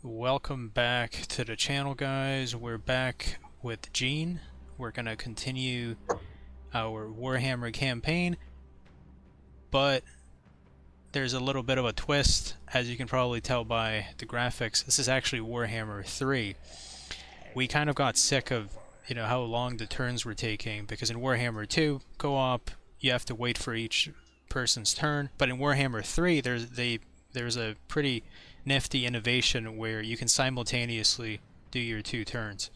Welcome back to the channel, guys. We're back with Gene. We're gonna continue our Warhammer campaign, but there's a little bit of a twist, as you can probably tell by the graphics. This is actually Warhammer 3. We kind of got sick of, how long the turns were taking, because in Warhammer 2 co-op, you have to wait for each person's turn, but in Warhammer 3, there's a pretty nifty innovation where you can simultaneously do your two turns.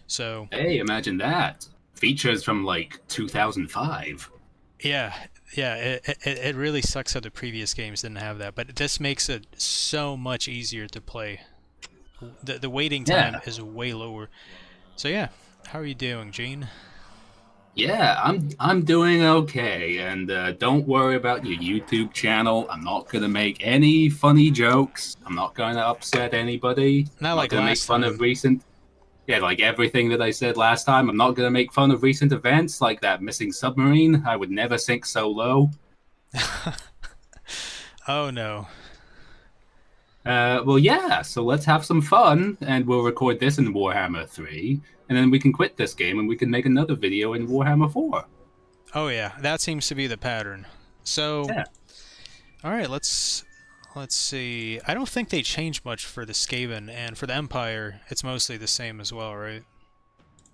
So hey, imagine that. Features from like 2005. yeah, it really sucks that the previous games didn't have that, but this makes it so much easier to play. The waiting time is way lower. So yeah, how are you doing, Gene? Yeah, I'm doing okay, and don't worry about your YouTube channel. I'm not gonna make any funny jokes. I'm not gonna upset anybody. Not I'm not like gonna make last fun time. of recent. Yeah, like everything that I said last time. I'm not gonna make fun of recent events like that missing submarine. I would never sink so low. Oh no. Well, yeah, so let's have some fun, and we'll record this in Warhammer 3, and then we can quit this game and we can make another video in Warhammer 4. Oh yeah, that seems to be the pattern. So, Yeah. all right, let's see. I don't think they changed much for the Skaven, and for the Empire, it's mostly the same as well, right?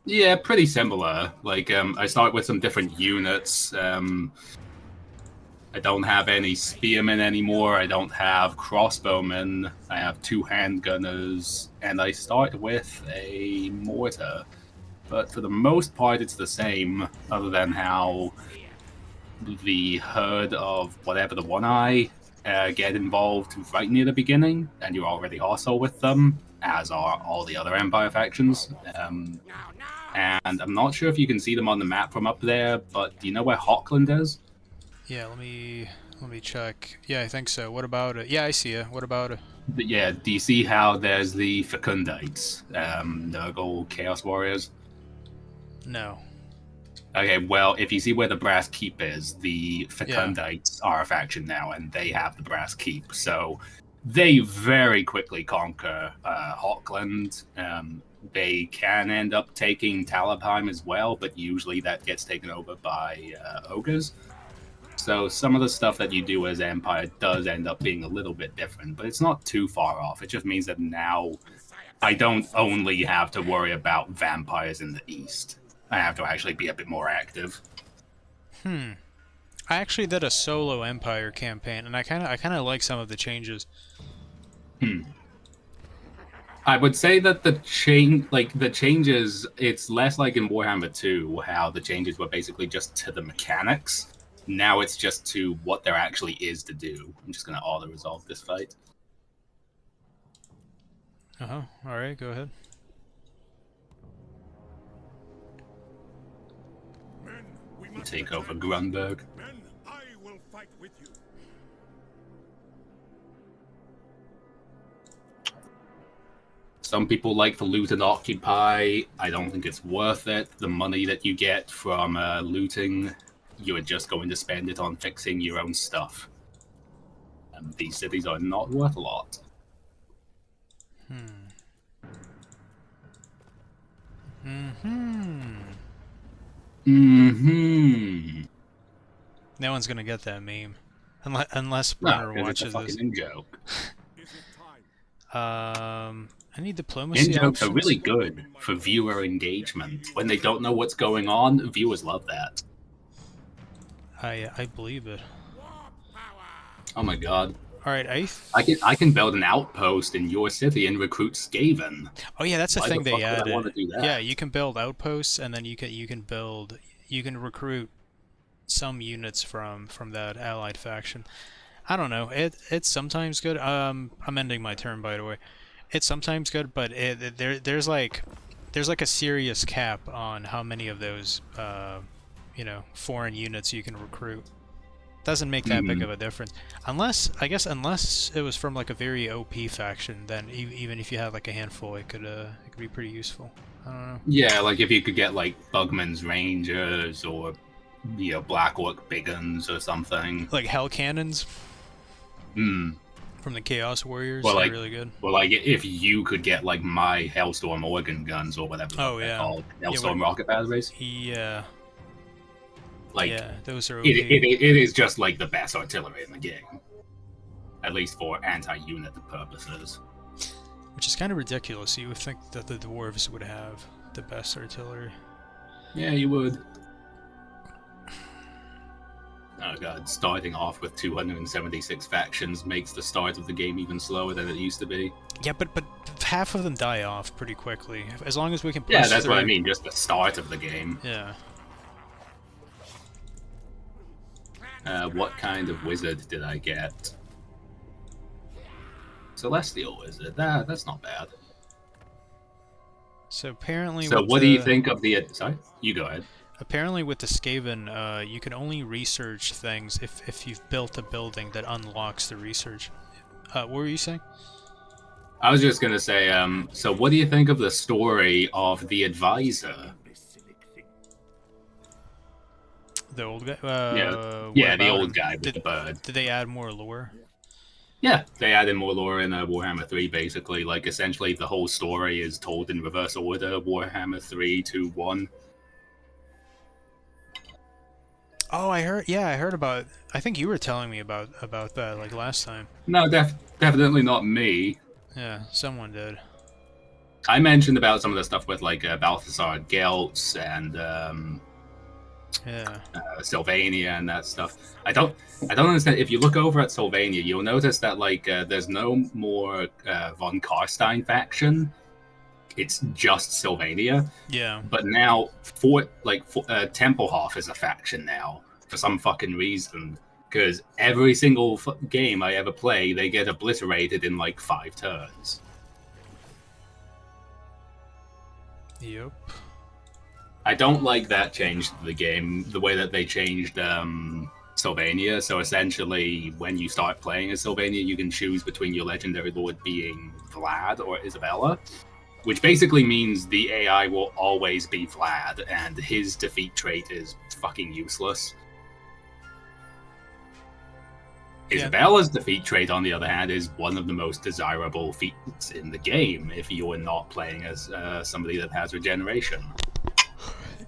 Yeah, pretty similar. Like, I start with some different units. I don't have any spearmen anymore. I don't have crossbowmen. I have 2 handgunners, and I start with a mortar. But for the most part, it's the same, other than how the herd of whatever the One-Eye get involved right near the beginning, and you're already hostile with them, as are all the other Empire factions. And I'm not sure if you can see them on the map from up there, but do you know where Hockland is? Yeah, let me check. Yeah, I think so. What about it? Yeah, I see it. What about it? But yeah, do you see how there's the Fecundites, Nurgle Chaos Warriors? No. Okay, well, if you see where the Brass Keep is, the Fecundites are a faction now, and they have the Brass Keep. So they very quickly conquer Hockland. They can end up taking Talabheim as well, but usually that gets taken over by ogres. So some of the stuff that you do as Empire does end up being a little bit different, but it's not too far off. It just means that now I don't only have to worry about vampires in the East. I have to actually be a bit more active. I actually did a solo Empire campaign, and I kind of like some of the changes. I would say that the changes, it's less like in Warhammer 2, how the changes were basically just to the mechanics. Now it's just to what there actually is to do. I'm just going to auto-resolve this fight. Alright, go ahead. Take over Grunberg. Men, I will fight with you. Some people like to loot and occupy. I don't think it's worth it. The money that you get from looting, you are just going to spend it on fixing your own stuff. And these cities are not worth a lot. No one's gonna get that meme, unless Brunner watches this. Joke. I need diplomacy In-jokes options. are really good for viewer engagement. When they don't know what's going on, viewers love that. I believe it. Oh my god. Alright, I can build an outpost in your city and recruit Skaven. Oh yeah, that's the thing they added. I want to do that? Yeah, you can build outposts, and then you can recruit some units from that allied faction. I don't know. It's sometimes good. I'm ending my turn, by the way. It's sometimes good, but there's like a serious cap on how many of those foreign units you can recruit. Doesn't make that big of a difference, unless it was from like a very OP faction. Then even if you had like a handful, it could be pretty useful. I don't know. Yeah, like if you could get like Bugman's Rangers or Black Orc Big Guns or something. Like hell cannons. From the Chaos Warriors, Well, they're like, really good. well, like if you could get like my Hellstorm organ guns or whatever Oh, they're yeah. called, Yeah, Hellstorm rocket batteries, Yeah, like yeah, those are OP. it is just like the best artillery in the game, at least for anti-unit purposes. Which is kind of ridiculous. You would think that the dwarves would have the best artillery. Yeah, you would. Oh god, starting off with 276 factions makes the start of the game even slower than it used to be. Yeah, but half of them die off pretty quickly. As long as we can push Yeah, that's through... what I mean, just the start of the game. Yeah. What kind of wizard did I get? Celestial wizard. That's not bad. So apparently So with what do you think of the... Sorry? You go ahead. Apparently with the Skaven, you can only research things if you've built a building that unlocks the research. What were you saying? I was just going to say, so what do you think of the story of the advisor? The old guy? Yeah, the old guy with the bird. Did they add more lore? Yeah, they added more lore in Warhammer 3, basically. Like, essentially, the whole story is told in reverse order. Warhammer 3 to 1. Oh, I heard about... I think you were telling me about that, like, last time. No, definitely not me. Yeah, someone did. I mentioned about some of the stuff with, like, Balthasar Geltz and, Sylvania and that stuff. I don't understand. If you look over at Sylvania, you'll notice that, like, there's no more von Karstein faction. It's just Sylvania. Yeah. But now, Templehof is a faction now for some fucking reason. Because every single game I ever play, they get obliterated in like 5 turns. Yep. I don't like that change to the game, the way that they changed Sylvania. So essentially, when you start playing as Sylvania, you can choose between your legendary lord being Vlad or Isabella. Which basically means the AI will always be Vlad, and his defeat trait is fucking useless. Yeah. Isabella's defeat trait, on the other hand, is one of the most desirable feats in the game if you're not playing as somebody that has regeneration.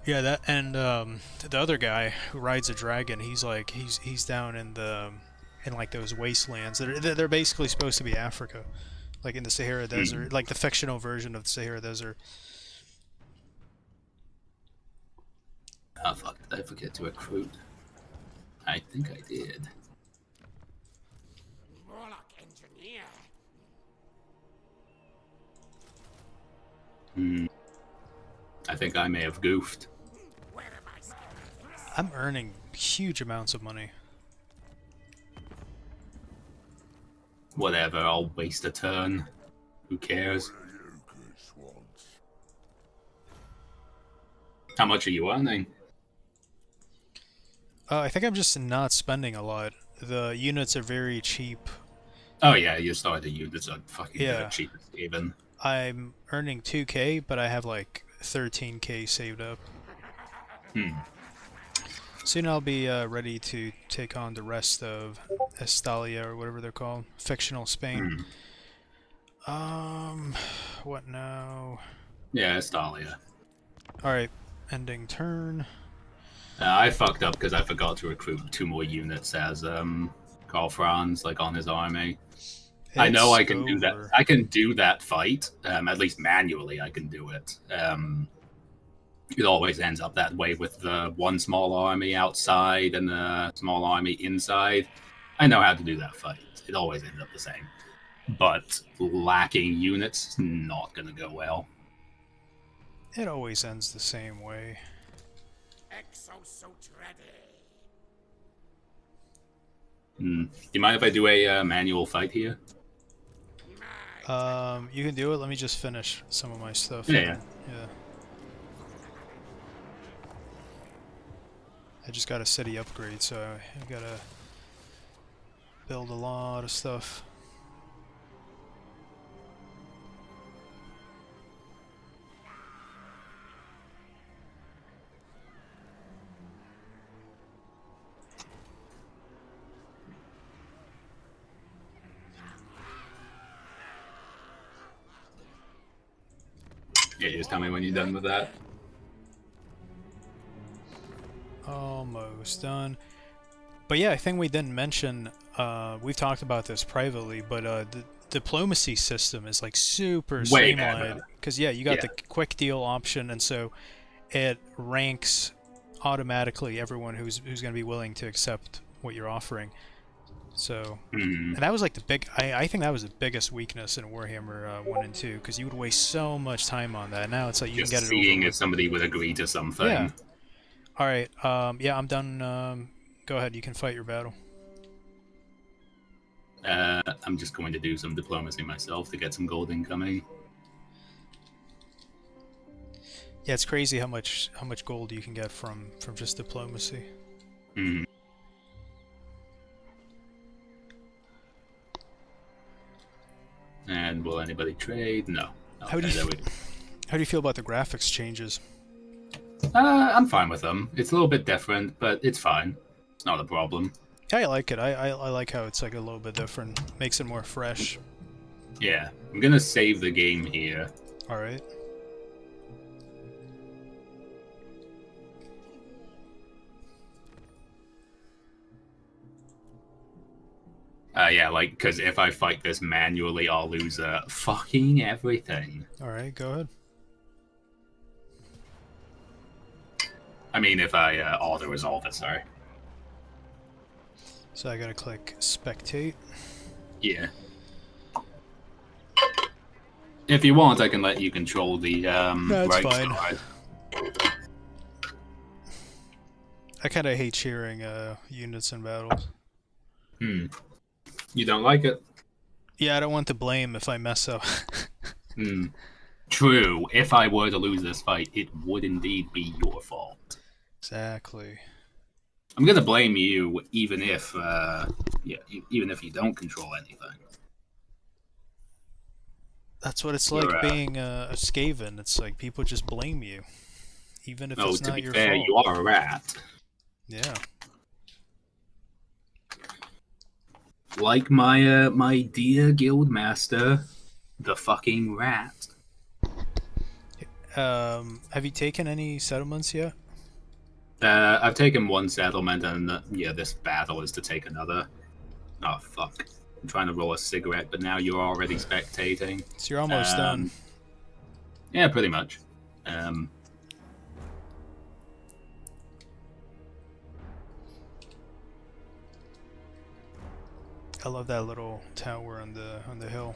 Yeah, that and the other guy who rides a dragon, he's down in like those wastelands. They're basically supposed to be Africa. Like in the Sahara Desert, like the fictional version of the Sahara Desert. Oh fuck, did I forget to recruit? I think I did. Warlock engineer. I think I may have goofed. Where am I skilled? I'm earning huge amounts of money. Whatever, I'll waste a turn. Who cares? How much are you earning? I think I'm just not spending a lot. The units are very cheap. Oh yeah, you started units are fucking Yeah. cheap even. I'm earning 2k, but I have like 13k saved up. Soon I'll be ready to take on the rest of Estalia, or whatever they're called. Fictional Spain. What now? Yeah, Estalia. Alright, ending turn. I fucked up because I forgot to recruit 2 more units as Karl Franz, like on his army. I know I can do that. I can do that fight. At least manually, I can do it. It always ends up that way with the one small army outside and a small army inside. I know how to do that fight. It always ends up the same. But lacking units, not gonna go well. It always ends the same way. Exosuit ready. Do you mind if I do a manual fight here? You can do it. Let me just finish some of my stuff. Yeah. Yeah. I just got a city upgrade, so I gotta build a lot of stuff. Yeah, just tell me when you're done with that. Almost done. But yeah, I think we didn't mention, we've talked about this privately, but the diplomacy system is like super Way streamlined. better. Because yeah, you got Yeah. the quick deal option, and so it ranks automatically everyone who's going to be willing to accept what you're offering. So, and that was like the big, I think that was the biggest weakness in Warhammer 1 and 2, because you would waste so much time on that. Now it's like you Just can get it seeing over if with. somebody would agree to something. Yeah. Alright, yeah, I'm done. Go ahead, you can fight your battle. I'm just going to do some diplomacy myself to get some gold incoming. Yeah, it's crazy how much gold you can get from just diplomacy. Mm. And will anybody trade? No. How do Okay, you there we go. How do you feel about the graphics changes? I'm fine with them. It's a little bit different, but it's fine. It's not a problem. Yeah, I like it. I like how it's like a little bit different. Makes it more fresh. Yeah, I'm gonna save the game here. Alright. Yeah, like, because if I fight this manually, I'll lose fucking everything. Alright, go ahead. I mean, if I auto-resolve it, sorry. So I gotta click spectate. Yeah. If you want, I can let you control the No, it's right fine. side. I kinda hate cheering units in battles. Hmm. You don't like it? Yeah, I don't want to blame if I mess up. Hmm. True. If I were to lose this fight, it would indeed be your fault. Exactly. I'm gonna blame you, even if, even if you don't control anything. That's what it's You're, like being a Skaven. It's like people just blame you, even if Oh, it's to not be your fair, fault. you are a rat. Yeah. Like my my dear guildmaster, the fucking rat. Have you taken any settlements yet? I've taken one settlement, and yeah, this battle is to take another. Oh fuck! I'm trying to roll a cigarette, but now you're already spectating. So you're almost done. Yeah, pretty much. I love that little tower on the hill.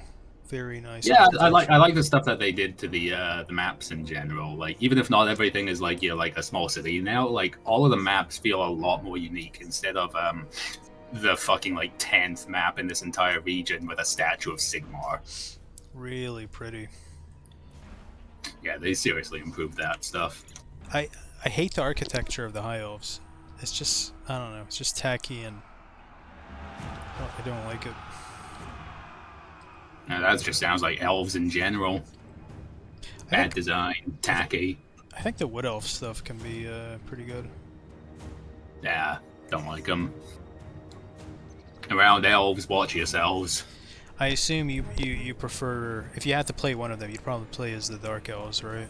Very nice. Yeah, I like the stuff that they did to the maps in general. Like, even if not everything is like like a small city now, like all of the maps feel a lot more unique instead of the fucking like 10th map in this entire region with a statue of Sigmar. Really pretty. Yeah, they seriously improved that stuff. I hate the architecture of the High Elves. It's just, I don't know, it's just tacky, and I don't like it. Now, that just sounds like elves in general. Bad design, tacky. I think the Wood Elf stuff can be pretty good. Yeah, don't like them. Around elves, watch yourselves. I assume you prefer, if you had to play one of them, you'd probably play as the Dark Elves, right?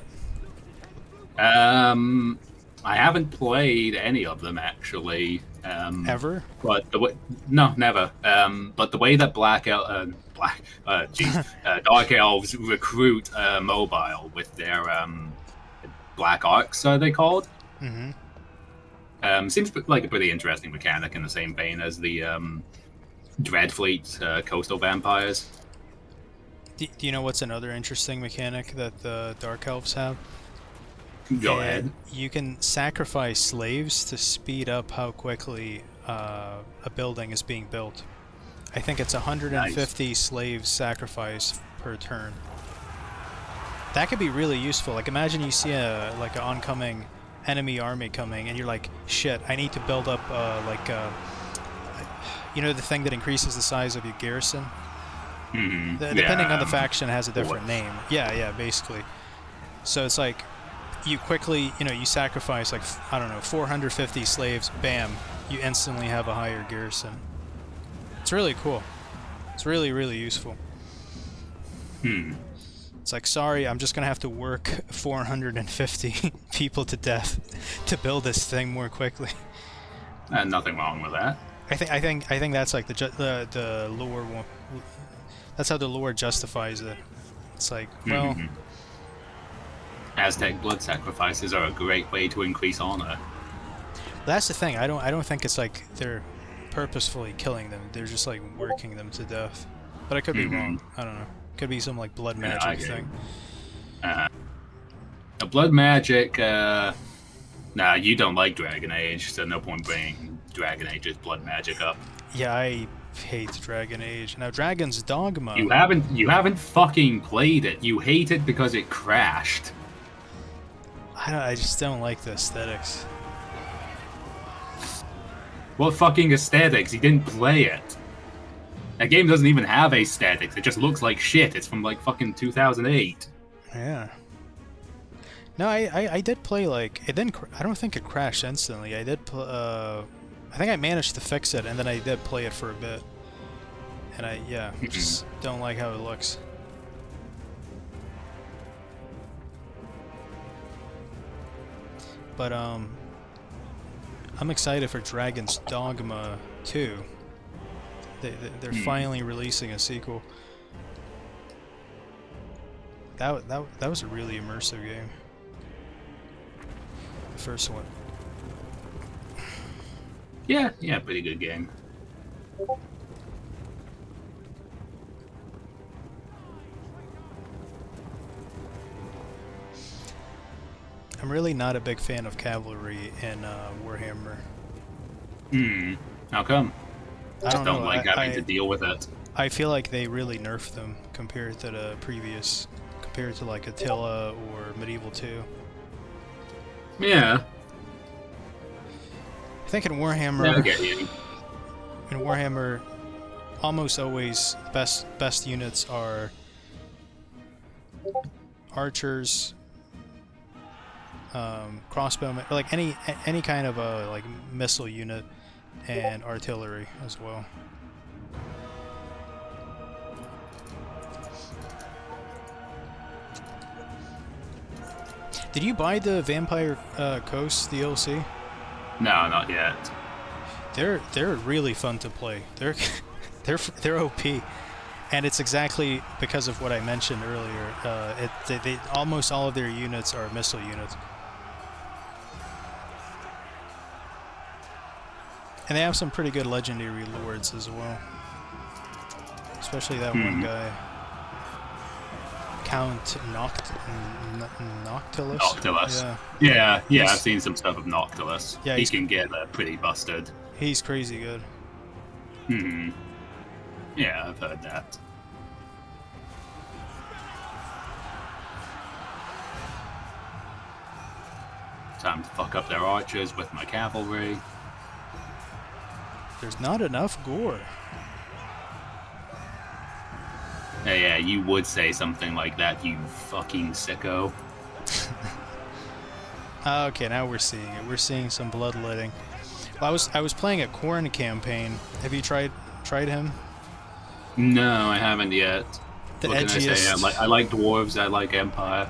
I haven't played any of them actually. Ever? But the way, no, never. But the way that Dark Elves recruit mobile with their black arcs, are they called? Mm-hmm. Seems like a pretty interesting mechanic in the same vein as the Dreadfleet coastal vampires. Do you know what's another interesting mechanic that the Dark Elves have? Go ahead. You can sacrifice slaves to speed up how quickly a building is being built. I think it's 150 slaves sacrificed per turn. That could be really useful. Like, imagine you see an oncoming enemy army coming, and you're like, shit, I need to build up you know, the thing that increases the size of your garrison. Mm-hmm. Depending on the faction, it has a different name. Yeah, basically. So it's like, you quickly, you sacrifice like, I don't know, 450 slaves, bam, you instantly have a higher garrison. It's really cool. It's really, really useful. It's like, sorry, I'm just gonna have to work 450 people to death to build this thing more quickly. And nothing wrong with that. I think that's like the lore one. That's how the lore justifies it. It's like, well, Aztec blood sacrifices are a great way to increase honor. that's the thing. I don't think it's like they're purposefully killing them. They're just like working them to death. But I could be wrong. I don't know. Could be some like blood magic thing. A blood magic. Nah, you don't like Dragon Age, so no point bringing Dragon Age's blood magic up. Yeah, I hate Dragon Age. Now, Dragon's Dogma. You haven't fucking played it. You hate it because it crashed. I just don't like the aesthetics. What fucking aesthetics? He didn't play it. That game doesn't even have aesthetics. It just looks like shit. It's from like fucking 2008. Yeah. No, I did play like it didn't. I don't think it crashed instantly. I did. I think I managed to fix it, and then I did play it for a bit. And I just don't like how it looks. But I'm excited for Dragon's Dogma 2. They're finally releasing a sequel. That was a really immersive game. The first one. Yeah, pretty good game. I'm really not a big fan of cavalry in Warhammer. How come? I Just don't know, like having to deal with it. I feel like they really nerfed them compared to the previous, compared to like Attila or Medieval 2. Yeah. I think in Warhammer, Yeah, I get you. in Warhammer, almost always best units are archers, crossbowmen, like any kind of a like missile unit, and artillery as well. Did you buy the Vampire Coast DLC? No, not yet. They're really fun to play. They're OP, and it's exactly because of what I mentioned earlier. They almost all of their units are missile units, and they have some pretty good legendary lords as well. Especially that one guy, Count Noctilus. Noctilus. Yeah. Yeah, I've seen some stuff of Noctilus. Yeah, he he's- can get pretty busted. He's crazy good. Yeah, I've heard that. Time to fuck up their archers with my cavalry. There's not enough gore. Yeah, you would say something like that, you fucking sicko. Okay, now we're seeing it. We're seeing some bloodletting. Well, I was playing a Khorne campaign. Have you tried him? No, I haven't yet. The What can I say? edgiest. I like dwarves, I like Empire.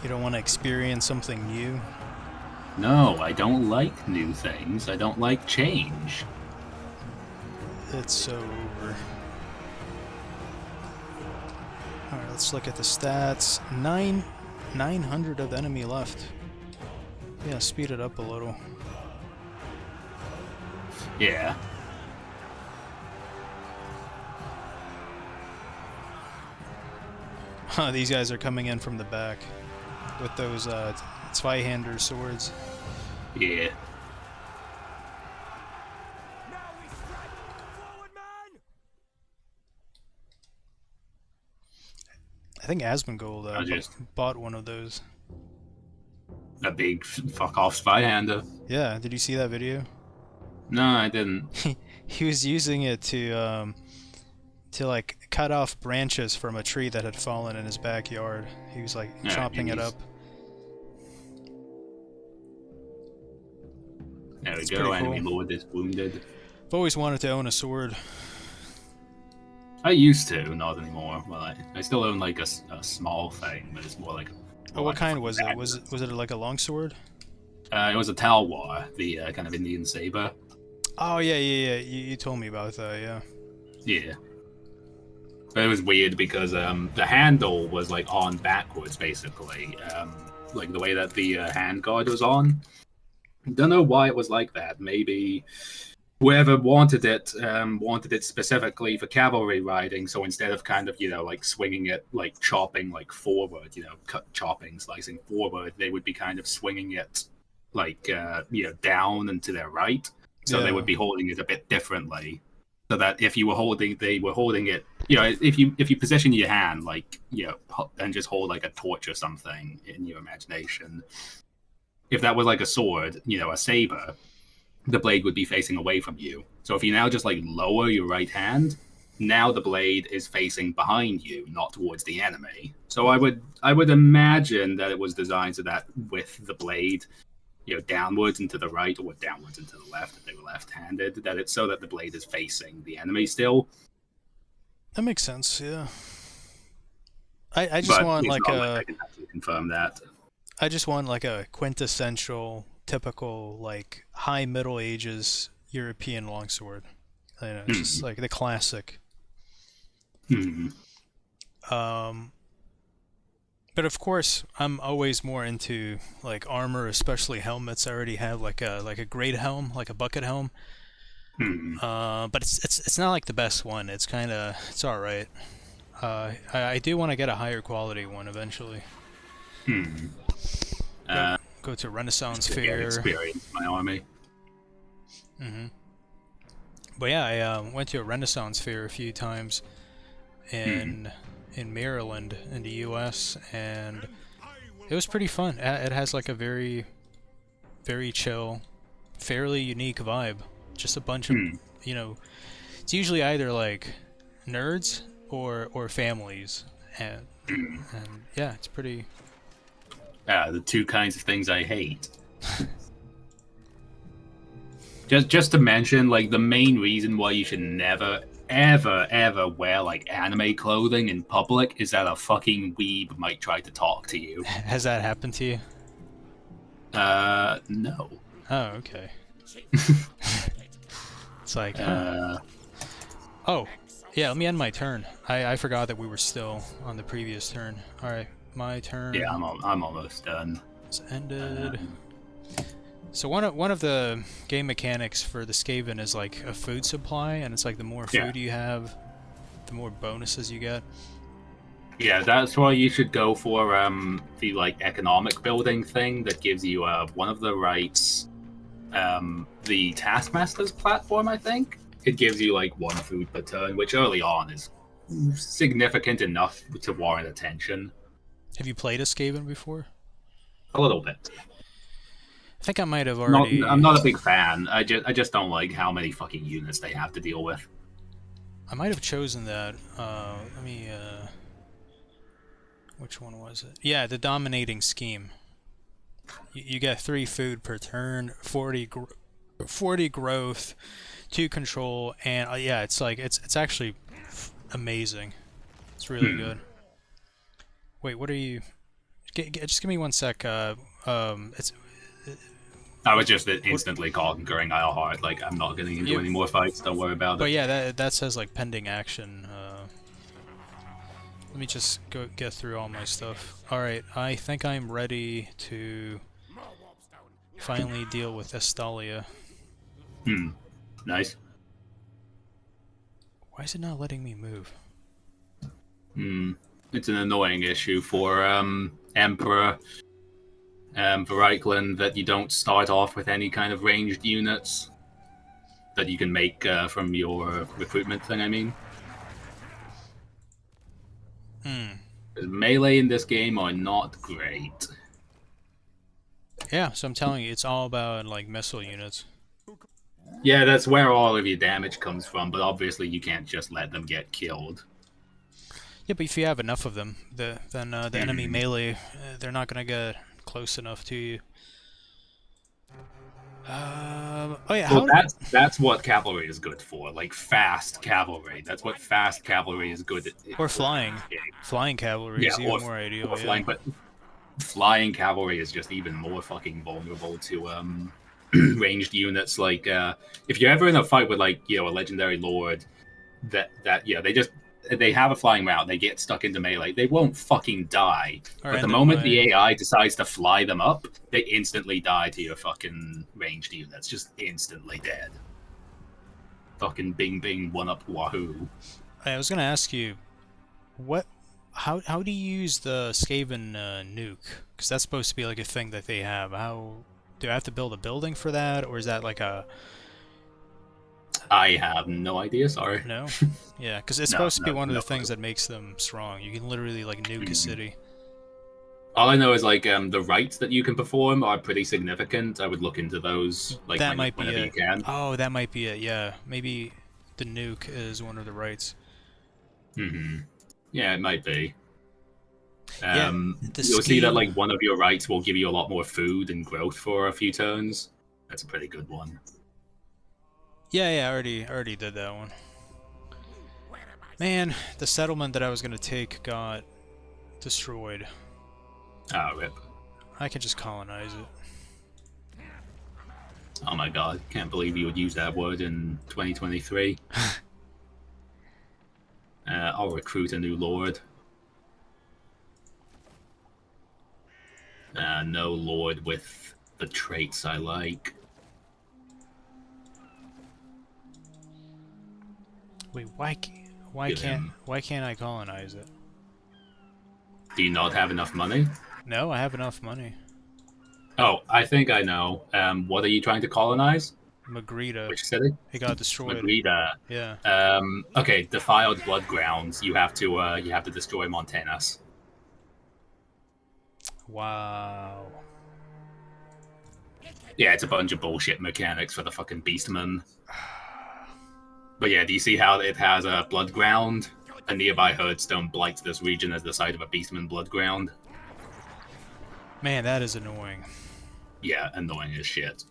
You don't want to experience something new? No, I don't like new things. I don't like change. It's so over. Alright, let's look at the stats. 900 of the enemy left. Yeah, speed it up a little. Yeah. Huh, these guys are coming in from the back with those Zweihander swords. Yeah. I think Asmongold bought one of those. A big fuck off spy-hander. Yeah, did you see that video? No, I didn't. He was using it to like cut off branches from a tree that had fallen in his backyard. He was like chopping it up. There we It's go, pretty enemy cool. lord is wounded. I've always wanted to own a sword. I used to, not anymore. Well, I still own like a small thing, but it's more like. Oh, what kind was it? Was it like a longsword? It was a Talwar, the kind of Indian saber. Oh yeah. You told me about that. Yeah. Yeah. But it was weird because the handle was like on backwards, basically, like the way that the hand guard was on. Don't know why it was like that. Maybe whoever wanted it specifically for cavalry riding. So instead of kind of like swinging it, like chopping like forward, chopping, slicing forward, they would be kind of swinging it like down and to their right. So they would be holding it a bit differently. So that if you were holding, they were holding it. If you position your hand like and just hold like a torch or something in your imagination. If that was like a sword, a saber, the blade would be facing away from you. So if you now just like lower your right hand, now the blade is facing behind you, not towards the enemy. So I would imagine that it was designed so that with the blade, downwards and to the right or downwards and to the left, if they were left-handed, that it's so that the blade is facing the enemy still. That makes sense. Yeah. I just want like a. I can actually confirm that. I just want like a quintessential, typical, like high Middle Ages European longsword. Just like the classic. But of course, I'm always more into like armor, especially helmets. I already have like a great helm, like a bucket helm. But it's not like the best one. It's all right. I do want to get a higher quality one eventually. Go to Renaissance Fair. Experience my army. But yeah, I went to a Renaissance Fair a few times in Maryland in the U.S. and it was pretty fun. It has like a very, very chill, fairly unique vibe. Just a bunch of it's usually either like nerds or families, and yeah, it's pretty. The two kinds of things I hate. just to mention, like the main reason why you should never, ever wear like anime clothing in public is that a fucking weeb might try to talk to you. Has that happened to you? No. Oh, okay. It's like, oh, yeah. Let me end my turn. I forgot that we were still on the previous turn. All right, my turn. Yeah, I'm almost done. It's ended. So one of the game mechanics for the Skaven is like a food supply, and it's like the more food you have, the more bonuses you get. Yeah, that's why you should go for the like economic building thing that gives you one of the rights. The Taskmaster's platform, I think. It gives you like one food per turn, which early on is significant enough to warrant attention. Have you played a Skaven before? A little bit. I think I might have already. I'm not a big fan. I just don't like how many fucking units they have to deal with. I might have chosen that. Let me. Which one was it? Yeah, the dominating scheme. You get 3 food per turn, 40 growth, 2 control, and yeah, it's like it's actually amazing. It's really good. Wait, what are you? Just give me 1 sec. It's. I was just instantly conquering Isleheart. Like I'm not getting into any more fights. Don't worry about it. But yeah, that says like pending action. Let me just get through all my stuff. Alright, I think I'm ready to finally deal with Estalia. Nice. Why is it not letting me move? It's an annoying issue for Emperor Varikland that you don't start off with any kind of ranged units that you can make from your recruitment thing, I mean. Melee in this game are not great. Yeah, so I'm telling you, it's all about like missile units. Yeah, that's where all of your damage comes from, but obviously you can't just let them get killed. Yeah, but if you have enough of them, then the enemy melee, they're not gonna get close enough to you. Oh yeah, Well, that's what cavalry is good for, like fast cavalry. That's what fast cavalry is good at. or flying. Flying cavalry Yeah, is even more ideal, or yeah. flying, but flying cavalry is just even more fucking vulnerable to ranged units. Like if you're ever in a fight with like a legendary lord that they have a flying route, they get stuck into melee, they won't fucking die. Or But the end up moment my... the AI decides to fly them up, they instantly die to your fucking ranged units. Just instantly dead. Fucking bing bing one up wahoo. I was gonna ask you, what... How do you use the Skaven nuke? Because that's supposed to be like a thing that they have. How... Do I have to build a building for that? Or is that like a... I have no idea, sorry. No? Yeah, because it's No, supposed to be no, one of no the things clue. that makes them strong. You can literally like nuke a city. All I know is like the rites that you can perform are pretty significant. I would look into those like That might be whenever you it. can. Oh, that might be it, yeah. Maybe the nuke is one of the rights. Yeah, it might be. Yeah, the You'll see that scheme... like one of your rights will give you a lot more food and growth for a few turns. That's a pretty good one. Yeah, I already did that one. Man, the settlement that I was gonna take got destroyed. Ah, rip. I can just colonize it. Oh my god, can't believe you would use that word in 2023. I'll recruit a new lord. No lord with the traits I like. Wait, why Get him. can't I colonize it? Do you not have enough money? No, I have enough money. Oh, I think I know. What are you trying to colonize? Magrita, Which city? it got destroyed. Magrita. Yeah. Okay, defiled blood grounds. You have to destroy Montanus. Wow. Yeah, it's a bunch of bullshit mechanics for the fucking beastman. But yeah, do you see how it has a blood ground? A nearby herdstone blights this region as the site of a beastman blood ground. Man, that is annoying. Yeah, annoying as shit.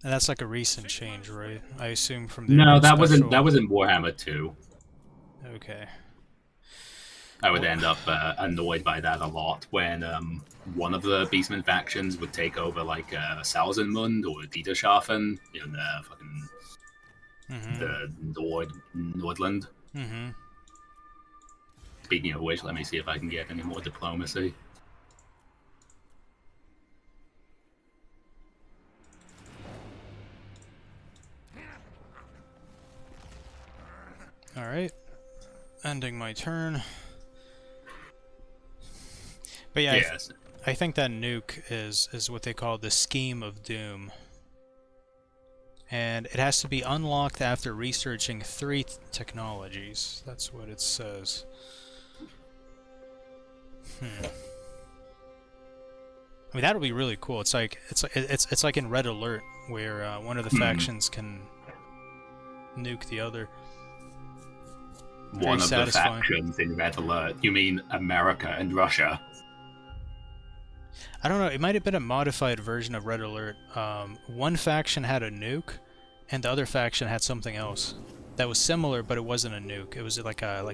And that's like a recent change, right? I assume from the No, that special... was in Warhammer 2. Okay. I would end up annoyed by that a lot when one of the Beastman factions would take over like Salzenmund or Dieterschafen in fucking the Nordland. Speaking of which, let me see if I can get any more diplomacy. Alright. Ending my turn. But yeah, Yes. I think that nuke is what they call the Scheme of Doom. And it has to be unlocked after researching 3 technologies. That's what it says. I mean, that'll be really cool. It's like it's like in Red Alert, where one of the factions can nuke the other. One of satisfying. the factions in Red Alert. You mean America and Russia? I don't know, it might have been a modified version of Red Alert. One faction had a nuke, and the other faction had something else that was similar, but it wasn't a nuke. It was like a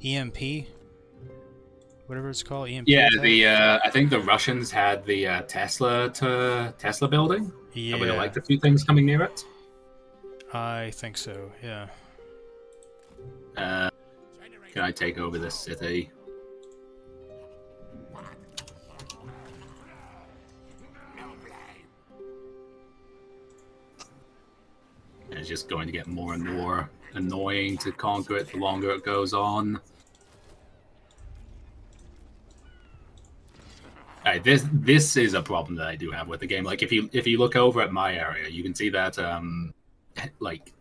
EMP, whatever it's called. EMP. Yeah, attack? I think the Russians had the Tesla building. Yeah, I would have liked a few things coming near it. I think so. Yeah. Can I take over this city? And it's just going to get more and more annoying to conquer it the longer it goes on. Alright, this is a problem that I do have with the game. Like if you look over at my area, you can see that like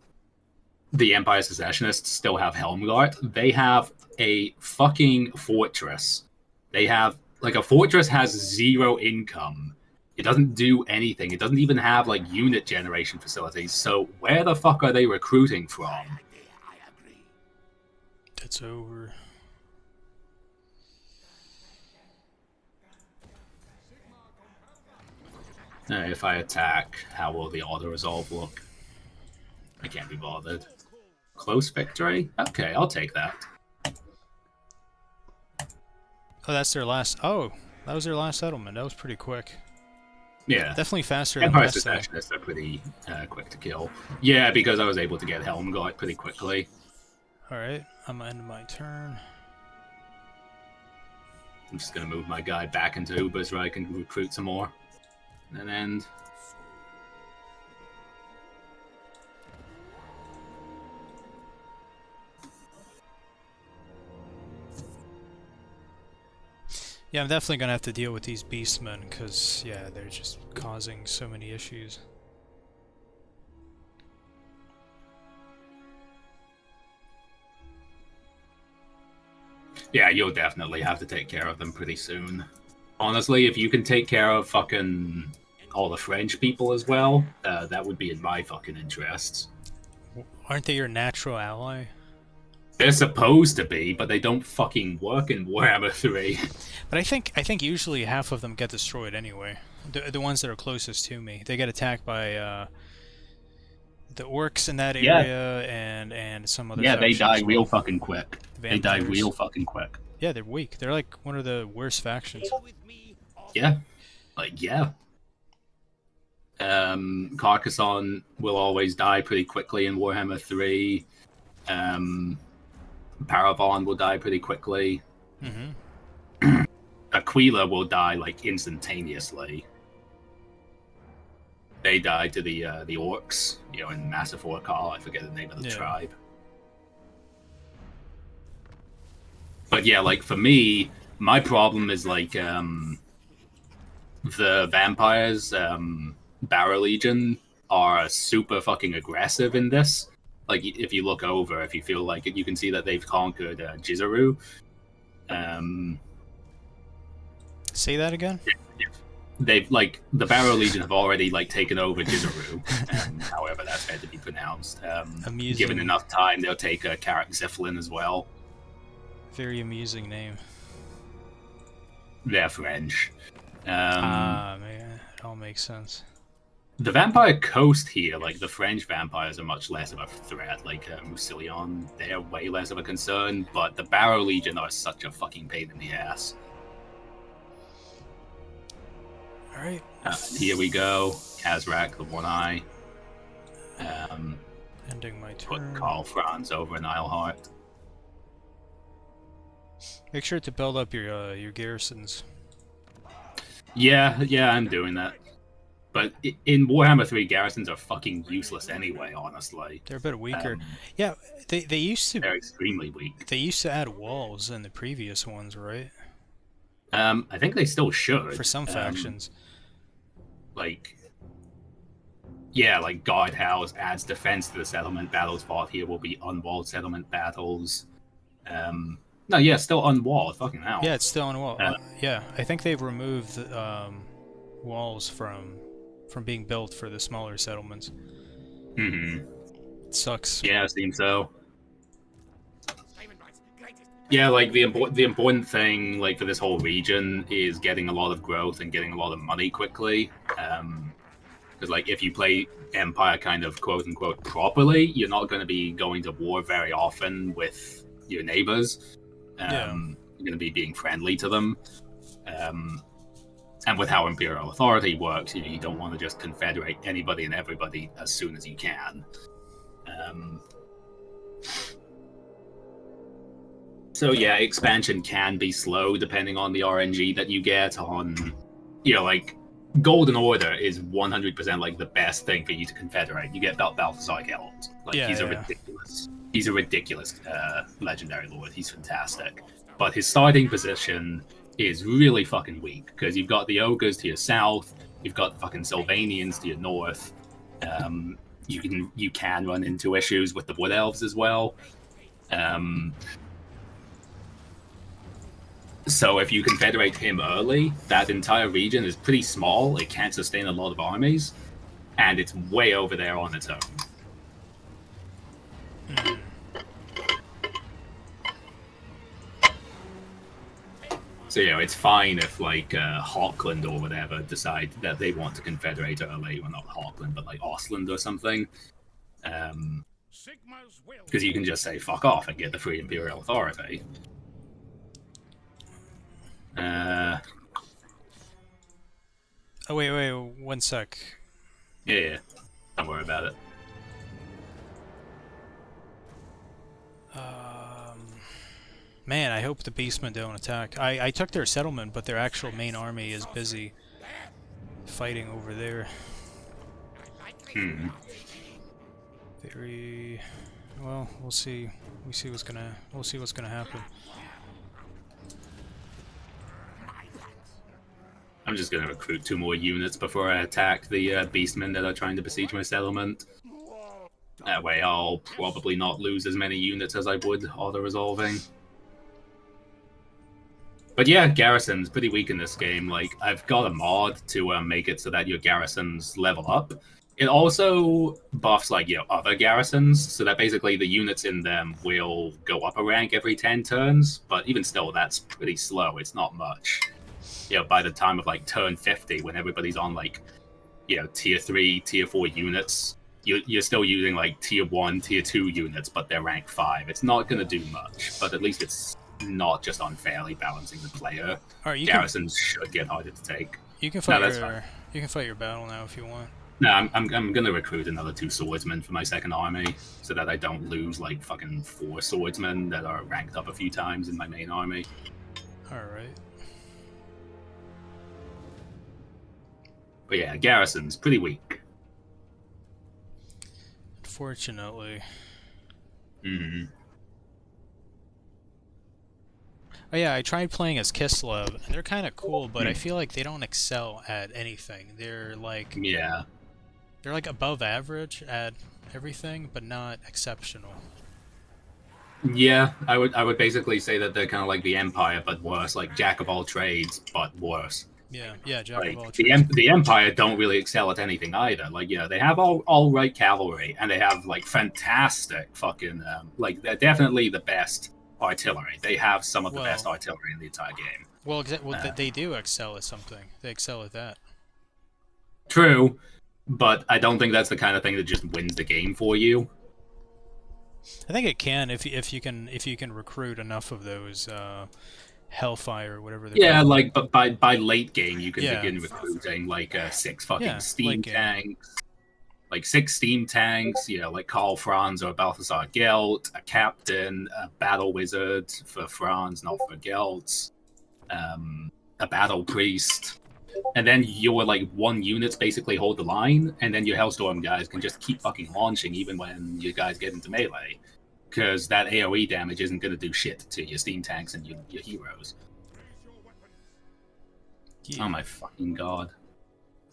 the Empire Secessionists still have Helmgart. They have a fucking fortress. They have like a fortress has 0 income. It doesn't do anything. It doesn't even have like unit generation facilities. So where the fuck are they recruiting from? It's over. If I attack, how will the auto resolve look? I can't be bothered. Close victory? Okay, I'll take that. Oh, that's their last... Oh, that was their last settlement. That was pretty quick. Yeah. Definitely faster than Empire last time. Secessionists are pretty quick to kill. Yeah, because I was able to get Helmgart pretty quickly. Alright, I'm gonna end my turn. I'm just going to move my guy back into Ubers where I can recruit some more. And end. Yeah, I'm definitely gonna have to deal with these beastmen, because, yeah, they're just causing so many issues. Yeah, you'll definitely have to take care of them pretty soon. Honestly, if you can take care of fucking all the French people as well, that would be in my fucking interests. Aren't they your natural ally? They're supposed to be, but they don't fucking work in Warhammer 3. But I think usually half of them get destroyed anyway. The ones that are closest to me. They get attacked by the orcs in that area and some other Yeah, they factions die as real well. fucking quick. They die Vampires. real fucking quick. Yeah, they're weak. They're like one of the worst factions. Yeah. Like, yeah. Carcassonne will always die pretty quickly in Warhammer 3. Paravon will die pretty quickly. Mm-hmm. Aquila will die like instantaneously. They die to the orcs, you know, in Massive Orcal. I forget the name of the tribe. But yeah, like for me, my problem is like the vampires, Barrow Legion are super fucking aggressive in this. Like if you look over, if you feel like it, you can see that they've conquered Jizaru. Say that again? They've like the Barrow Legion have already like taken over Jizaru, however that's meant to be pronounced. Given enough time, they'll take Karak Ziflin as well. Very amusing name. They're French. Man, it all makes sense. The Vampire Coast here, like the French vampires, are much less of a threat. Like Roussillon, they're way less of a concern. But the Barrow Legion are such a fucking pain in the ass. All right. Here we go. Kazrak, the One Eye. Ending my Put turn. Karl Franz over in Isleheart. Make sure to build up your garrisons. Yeah, I'm doing that. But in Warhammer 3, garrisons are fucking useless anyway, honestly. They're a bit weaker. Yeah, they used to... They're extremely weak. They used to add walls in the previous ones, right? I think they still should. For some factions. Like... Yeah, like Guardhouse adds defense to the settlement. Battles fought here will be unwalled settlement battles. No, yeah, still unwalled. Fucking hell. Yeah, it's still unwalled. Yeah, I think they've removed walls from being built for the smaller settlements. Mm-hmm. It sucks. Yeah, it seems so. Yeah, like the important thing, like for this whole region, is getting a lot of growth and getting a lot of money quickly. Because like if you play Empire kind of quote unquote properly, you're not going to be going to war very often with your neighbors. You're going to be being friendly to them. And with how Imperial Authority works, you don't want to just confederate anybody and everybody as soon as you can. So yeah, expansion can be slow depending on the RNG that you get on, you know, like Golden Order is 100% like the best thing for you to confederate. You get Balthazar Gelt. Like he's a ridiculous legendary lord. He's fantastic. But his starting position is really fucking weak because you've got the ogres to your south, you've got the fucking Sylvanians to your north. You can run into issues with the Wood Elves as well. So if you confederate him early, that entire region is pretty small. It can't sustain a lot of armies, and it's way over there on its own. So, it's fine if, like, Hawkland or whatever decide that they want to confederate early. Well, not Hawkland, but, like, Ostland or something. Because you can just say, fuck off, and get the Free Imperial Authority. Oh, wait, one sec. Yeah, don't worry about it. Man, I hope the Beastmen don't attack. I took their settlement, but their actual main army is busy fighting over there. Very well. We'll see. We'll see what's gonna happen. I'm just gonna recruit 2 more units before I attack the Beastmen that are trying to besiege my settlement. That way, I'll probably not lose as many units as I would auto-resolving. But yeah, garrison's pretty weak in this game. Like, I've got a mod to make it so that your garrisons level up. It also buffs, like, other garrisons, so that basically the units in them will go up a rank every 10 turns, but even still, that's pretty slow. It's not much. By the time of, like, turn 50, when everybody's on, like, tier 3, tier 4 units, you're still using, like, tier 1, tier 2 units, but they're rank 5. It's not going to do much, but at least it's not just unfairly balancing the player. Garrisons should get harder to take. You can fight you can fight your battle now if you want. No, I'm gonna recruit another 2 swordsmen for my second army, so that I don't lose like fucking 4 swordsmen that are ranked up a few times in my main army. Alright. But yeah, garrison's pretty weak. Unfortunately. Oh yeah, I tried playing as Kislev, and they're kind of cool, but I feel like they don't excel at anything. They're like... Yeah. They're like above average at everything, but not exceptional. Yeah, I would basically say that they're kind of like the Empire, but worse. Like Jack of all trades, but worse. Yeah, Jack of all trades. The Empire don't really excel at anything either. Like, they have all right cavalry, and they have like fantastic fucking like they're definitely the best artillery. They have some of the best artillery in the entire game. Well, they do excel at something. They excel at that. True, but I don't think that's the kind of thing that just wins the game for you. I think it can if you can recruit enough of those Hellfire or whatever they're called. Like but by late game you can begin recruiting like 6 fucking steam tanks. Like 6 steam tanks, like Karl Franz or Balthasar Gelt, a captain, a battle wizard for Franz, not for Gelt, a battle priest, and then your like 1 units basically hold the line, and then your Hellstorm guys can just keep fucking launching even when you guys get into melee, because that AoE damage isn't going to do shit to your steam tanks and your heroes. Yeah. Oh my fucking god.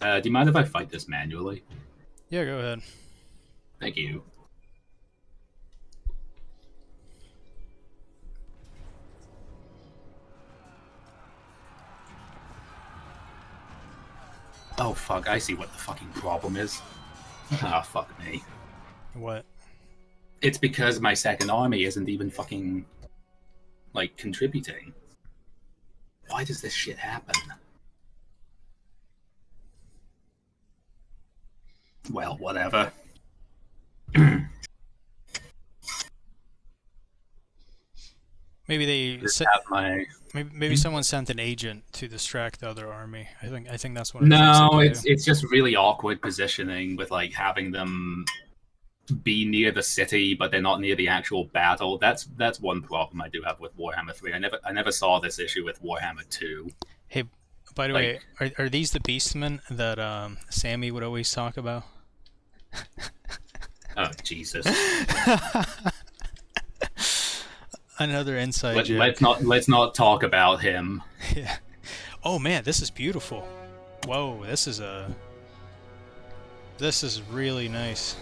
Do you mind if I fight this manually? Yeah, go ahead. Thank you. Oh fuck, I see what the fucking problem is. Ah, fuck me. What? It's because my second army isn't even fucking, like, contributing. Why does this shit happen? Well, whatever. Maybe they maybe someone sent an agent to distract the other army. I think that's what. No, it's just really awkward positioning with like having them be near the city, but they're not near the actual battle. That's one problem I do have with Warhammer 3. I never saw this issue with Warhammer 2. Hey, by the way, are these the Beastmen that Sammy would always talk about? Oh Jesus! Another inside joke. Let's not talk about him. Yeah. Oh man, this is beautiful. Whoa, this is really nice.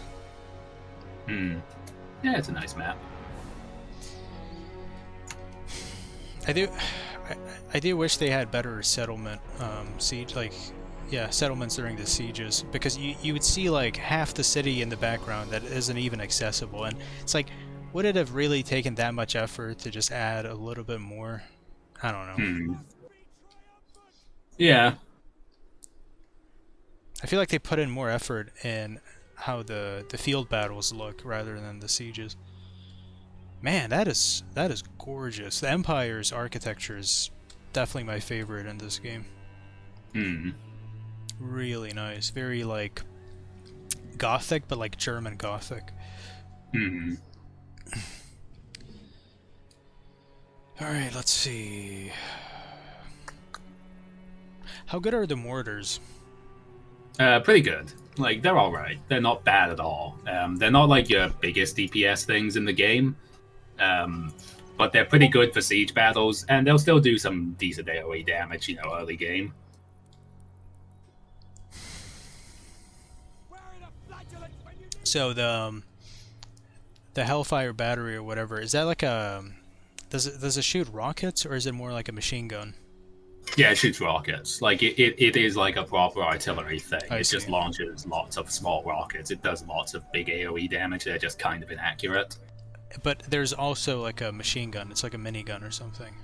Yeah, it's a nice map. I do wish they had better settlement siege, like settlements during the sieges, because you would see like half the city in the background that isn't even accessible, and it's like, would it have really taken that much effort to just add a little bit more? I don't know. Yeah. I feel like they put in more effort in how the field battles look rather than the sieges. Man, that is gorgeous. The Empire's architecture is definitely my favorite in this game. Hmm. Really nice. Very like Gothic, but like German Gothic. Hmm. Alright, let's see. How good are the mortars? Pretty good. Like, they're alright. They're not bad at all. They're not like your biggest DPS things in the game. But they're pretty good for siege battles, and they'll still do some decent AoE damage, early game. So the Hellfire battery or whatever, is that like a does it shoot rockets or is it more like a machine gun? Yeah, it shoots rockets. Like, it is like a proper artillery thing. It just see. launches lots of small rockets. It does lots of big AoE damage. They're just kind of inaccurate. But there's also like a machine gun. It's like a minigun or something.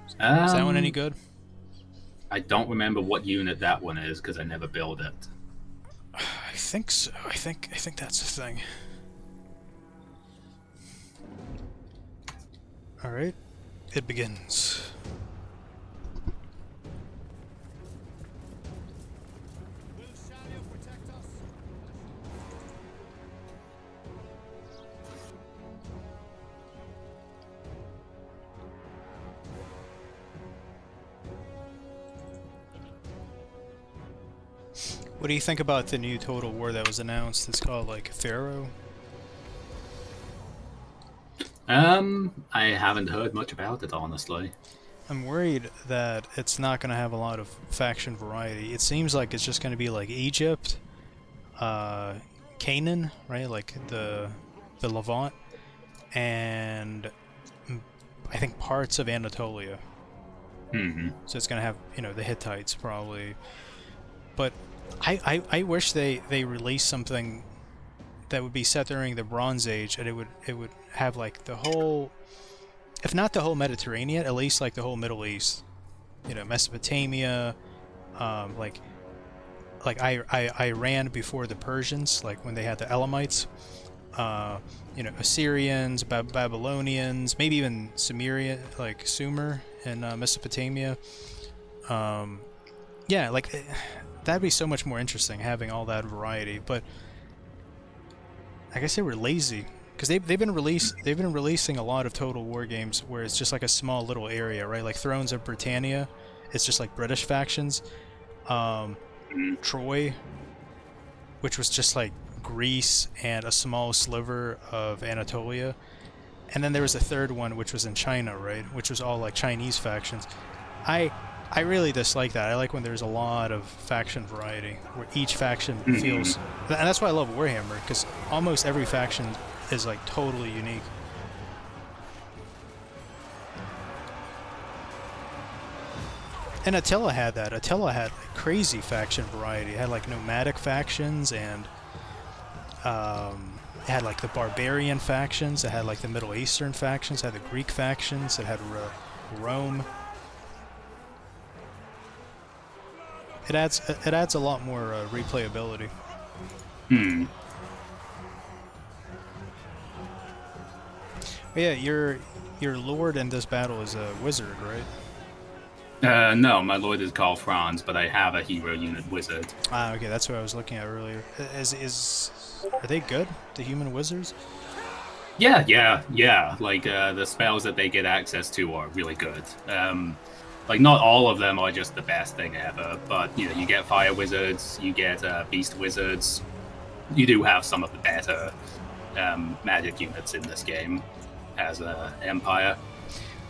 Is that one any good? I don't remember what unit that one is because I never build it. I think so. I think that's the thing. All right, it begins. What do you think about the new Total War that was announced? It's called like Pharaoh. I haven't heard much about it, honestly. I'm worried that it's not going to have a lot of faction variety. It seems like it's just going to be like Egypt, Canaan, right? Like the Levant, and I think parts of Anatolia. Hmm. So it's going to have, the Hittites probably. But I wish they released something that would be set during the Bronze Age, and it would have like the whole, if not the whole Mediterranean, at least like the whole Middle East, Mesopotamia, like Iran before the Persians, like when they had the Elamites, Assyrians, Babylonians, maybe even Sumeria, like Sumer in Mesopotamia. Yeah, like that'd be so much more interesting having all that variety, but I guess they were lazy because they've been releasing a lot of Total War games where it's just like a small little area, right? Like Thrones of Britannia, it's just like British factions. Troy, which was just like Greece and a small sliver of Anatolia, and then there was a third one which was in China, right? Which was all like Chinese factions. I really dislike that. I like when there's a lot of faction variety, where each faction feels... And that's why I love Warhammer, because almost every faction is, like, totally unique. And Attila had that. Attila had like, crazy faction variety. It had, like, nomadic factions, and it had, like, the barbarian factions. It had, like, the Middle Eastern factions. It had the Greek factions. It had Rome. It adds a lot more replayability. Hmm. But yeah, your lord in this battle is a wizard, right? No, my lord is called Franz, but I have a hero unit wizard. Ah, okay, that's what I was looking at earlier. Are they good, the human wizards? Yeah. Like, the spells that they get access to are really good. Like, not all of them are just the best thing ever, but, you get fire wizards, you get beast wizards. You do have some of the better magic units in this game as an Empire.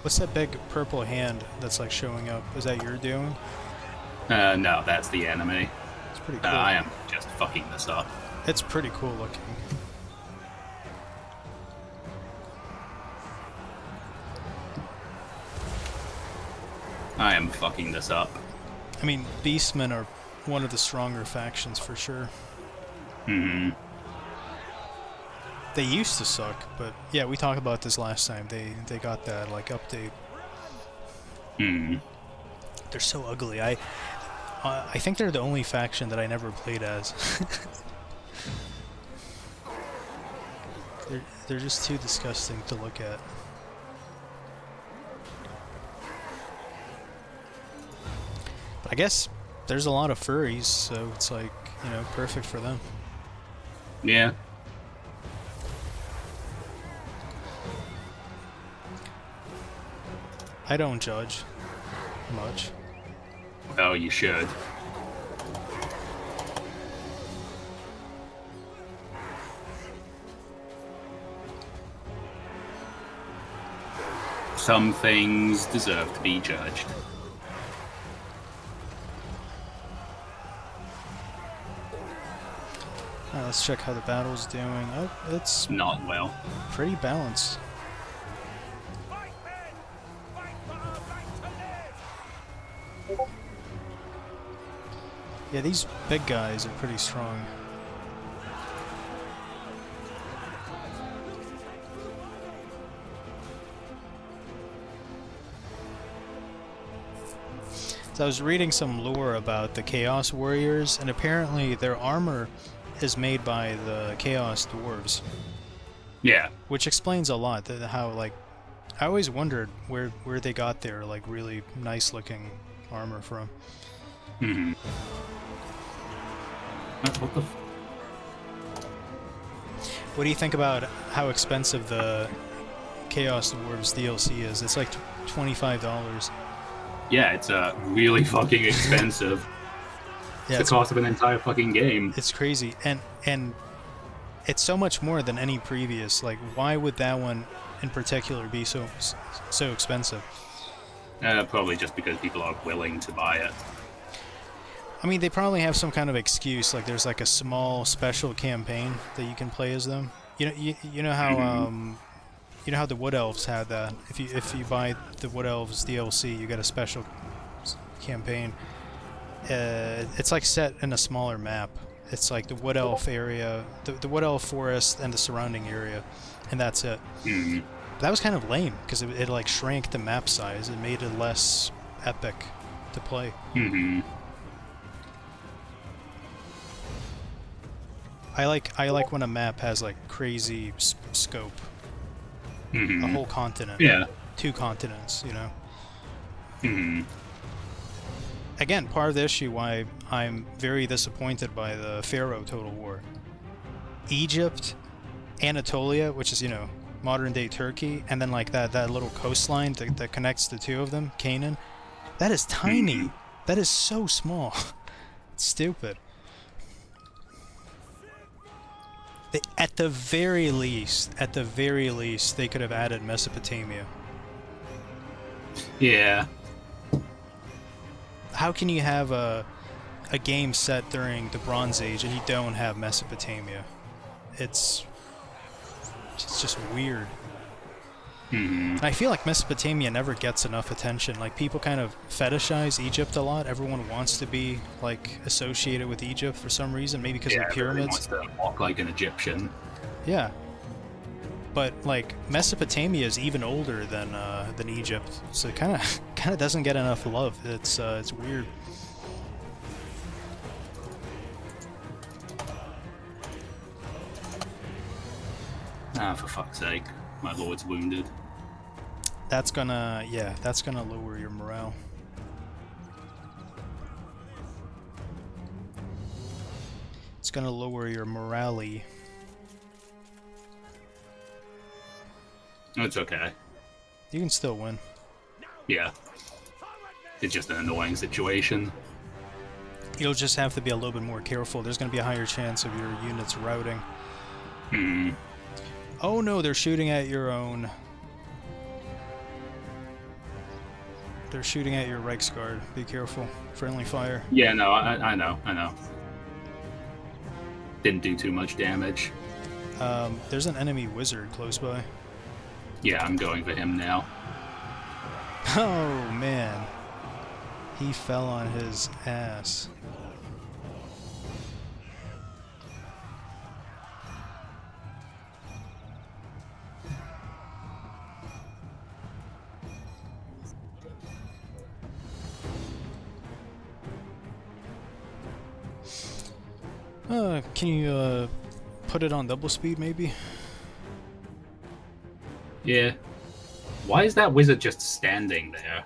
What's that big purple hand that's like showing up? Is that your doing? No, that's the enemy. It's pretty cool. I am just fucking this up. It's pretty cool looking. I am fucking this up. I mean, Beastmen are one of the stronger factions for sure. Hmm. They used to suck, but yeah, we talked about this last time. They got that like update. Hmm. They're so ugly. I think they're the only faction that I never played as. they're just too disgusting to look at. But I guess there's a lot of furries, so it's like, you know, perfect for them. Yeah. I don't judge much. Oh, you should. Some things deserve to be judged. Alright, let's check how the battle's doing. Oh, it's Not well. pretty balanced. Yeah, these big guys are pretty strong. So I was reading some lore about the Chaos Warriors, and apparently their armor is made by the Chaos Dwarves, Yeah. which explains a lot. How, like, I always wondered where they got their, like, really nice looking armor from. Hmm. What the What do you think about how expensive the Chaos Dwarves DLC is? It's like $25. Yeah, it's really fucking expensive. Yeah, It's the cost of an entire fucking game. it's crazy, and it's so much more than any previous. Like, why would that one in particular be so expensive? Probably just because people are willing to buy it. I mean, they probably have some kind of excuse, like there's like a small special campaign that you can play as them. You know how you know how the Wood Elves had that. If you buy the Wood Elves DLC, you get a special campaign. It's like set in a smaller map. It's like the Wood Elf area, the Wood Elf forest, and the surrounding area, and that's it. Mm. That was kind of lame because it like shrank the map size. It made it less epic to play. Mm-hmm. I like when a map has like crazy scope. Mm-hmm. A whole continent. Yeah. 2 continents, you know. Mm-hmm. Again, part of the issue why I'm very disappointed by the Pharaoh Total War. Egypt, Anatolia, which is, you know, modern day Turkey, and then like that little coastline that connects the two of them, Canaan. That is tiny. Mm-hmm. That is so small. It's stupid. At the very least, they could have added Mesopotamia. Yeah. How can you have a game set during the Bronze Age and you don't have Mesopotamia? It's just weird. Mm-hmm. And I feel like Mesopotamia never gets enough attention. Like, people kind of fetishize Egypt a lot. Everyone wants to be like associated with Egypt for some reason, maybe because of the Everybody pyramids. wants to walk like an Egyptian. Yeah. But like Mesopotamia is even older than Egypt, so it kind of doesn't get enough love. It's weird. Ah, for fuck's sake, my lord's wounded. That's gonna lower your morale. It's gonna lower your morale. It's okay. You can still win. Yeah. It's just an annoying situation. You'll just have to be a little bit more careful. There's gonna be a higher chance of your units routing. Hmm. Oh no, they're shooting at your own. They're shooting at your Reichsguard. Be careful. Friendly fire. Yeah, no, I know. Didn't do too much damage. There's an enemy wizard close by. Yeah, I'm going for him now. Oh man. He fell on his ass. Can you put it on double speed maybe? Yeah. Why is that wizard just standing there?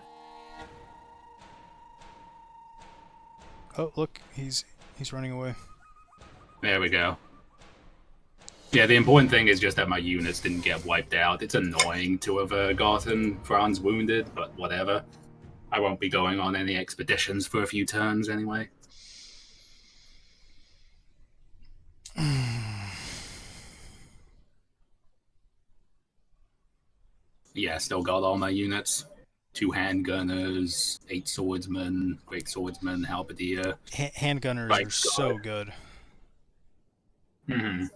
Oh, look, he's running away. There we go. Yeah, the important thing is just that my units didn't get wiped out. It's annoying to have gotten Franz wounded, but whatever. I won't be going on any expeditions for a few turns anyway. Yeah, still got all my units. 2 handgunners, 8 swordsmen, great swordsman, halberdier. Handgunners My are so good. Hmm.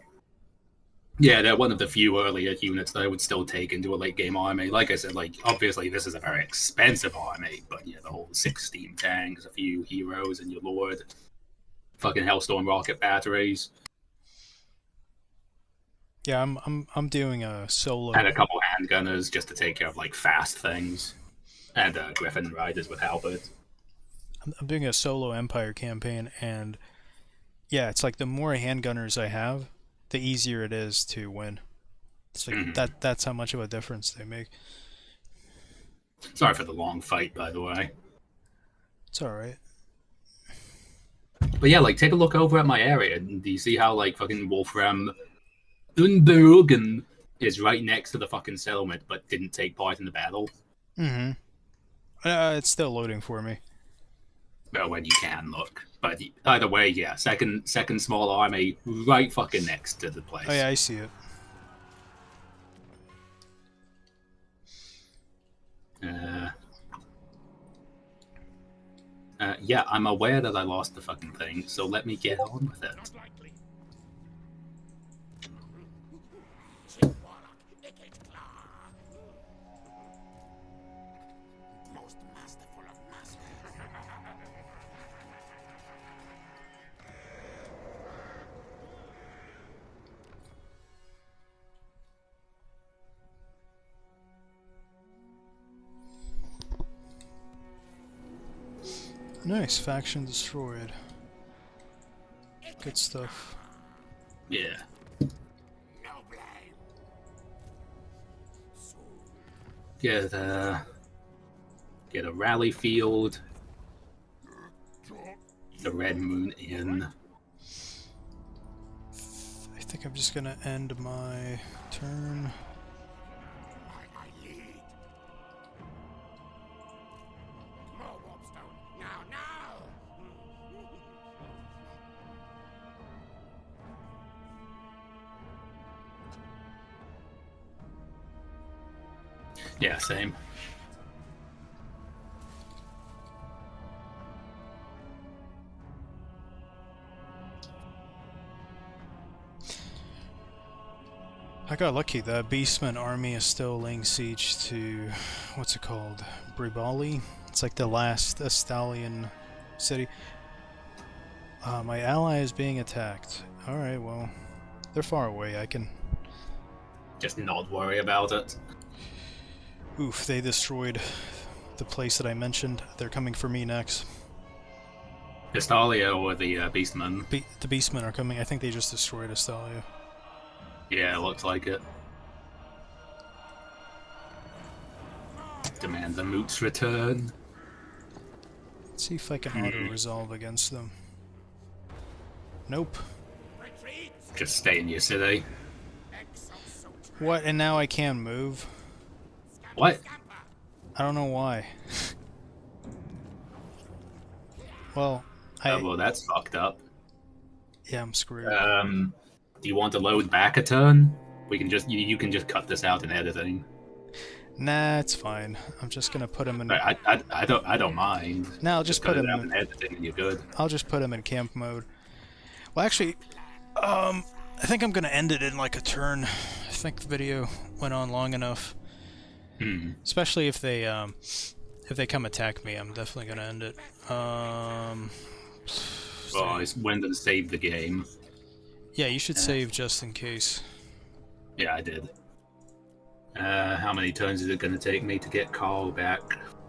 Yeah, they're one of the few earlier units that I would still take into a late game army. Like I said, like obviously this is a very expensive army, but yeah, the whole 6 steam tanks, a few heroes, and your lord, fucking Hellstorm rocket batteries, Yeah, I'm doing a solo. and a couple handgunners just to take care of like fast things, and Griffin riders with halberds. I'm doing a solo Empire campaign, and yeah, it's like the more handgunners I have, the easier it is to win. It's like that's how much of a difference they make. Sorry for the long fight, by the way. It's all right. But yeah, like take a look over at my area. Do you see how like fucking Wolfram Unberugen is right next to the fucking settlement, but didn't take part in the battle? Mm-hmm. It's still loading for me. Well, when you can look. But either way, yeah, second small army right fucking next to the place. Oh yeah, I see it. Yeah, I'm aware that I lost the fucking thing, so let me get on with it. Not likely. Chief Warlock, Wicked Claw. Most masterful of masters. Nice, faction destroyed. Good stuff. Yeah. No blame. Get a rally field. The Red Moon Inn. I think I'm just gonna end my turn. I lead. More warpstone. Now. Yeah, same. I got lucky. The Beastman army is still laying siege to, what's it called? Bribali? It's like the last Estalian city. My ally is being attacked. Alright, well, they're far away. I can... Just not worry about it. Oof, they destroyed the place that I mentioned. They're coming for me next. Pistalia or the Beastman? The Beastmen are coming. I think they just destroyed Estalia. Yeah, looks like it. Demand the Moot's return. Let's see if I can auto-resolve against them. Nope. Retreat. Just stay in your city. Exosuit. What? And now I can move? What? Scamper. I don't know why. Well, Oh, well, that's fucked up. yeah, I'm screwed. Do you want to load back a turn? We can just you can just cut this out in editing. Nah, it's fine. I'm just gonna put him in. I don't mind. No, I'll just put him it out in. in editing and you're good. I'll just put him in camp mode. Well, actually, I think I'm gonna end it in like a turn. I think the video went on long enough. Especially if they come attack me, I'm definitely gonna end it. Well, I went and saved the game. Yeah, you should save just in case. Yeah, I did. How many turns is it going to take me to get Carl back?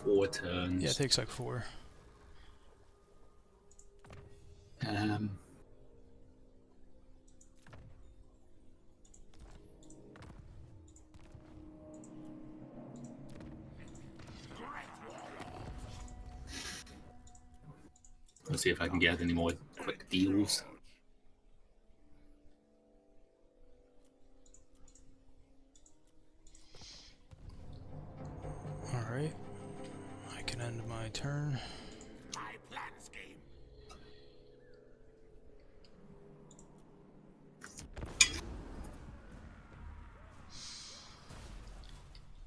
4 turns. Yeah, it takes like 4. Let's see if I can get any more quick deals. Alright. I can end my turn. My plan scheme.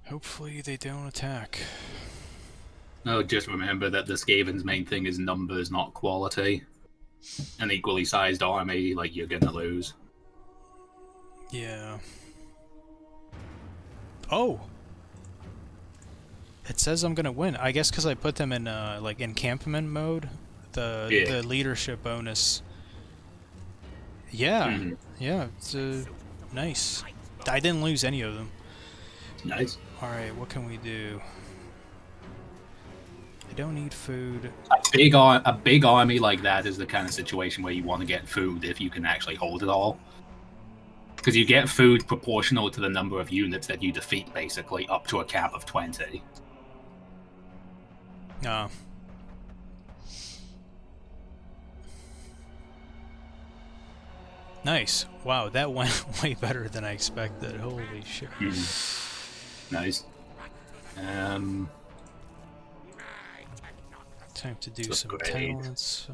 Hopefully they don't attack. No, just remember that the Skaven's main thing is numbers, not quality. An equally sized army, like, you're gonna lose. Yeah. Oh! It says I'm gonna win. I guess because I put them in, like, encampment mode. The leadership bonus. Yeah. Mhm. Yeah, it's, nice. I didn't lose any of them. Nice. Alright, what can we do? I don't need food. A big army like that is the kind of situation where you want to get food if you can actually hold it all. Because you get food proportional to the number of units that you defeat, basically, up to a cap of 20. No. Nice. Wow, that went way better than I expected. Holy shit. Nice. Time to do That's some great. talents.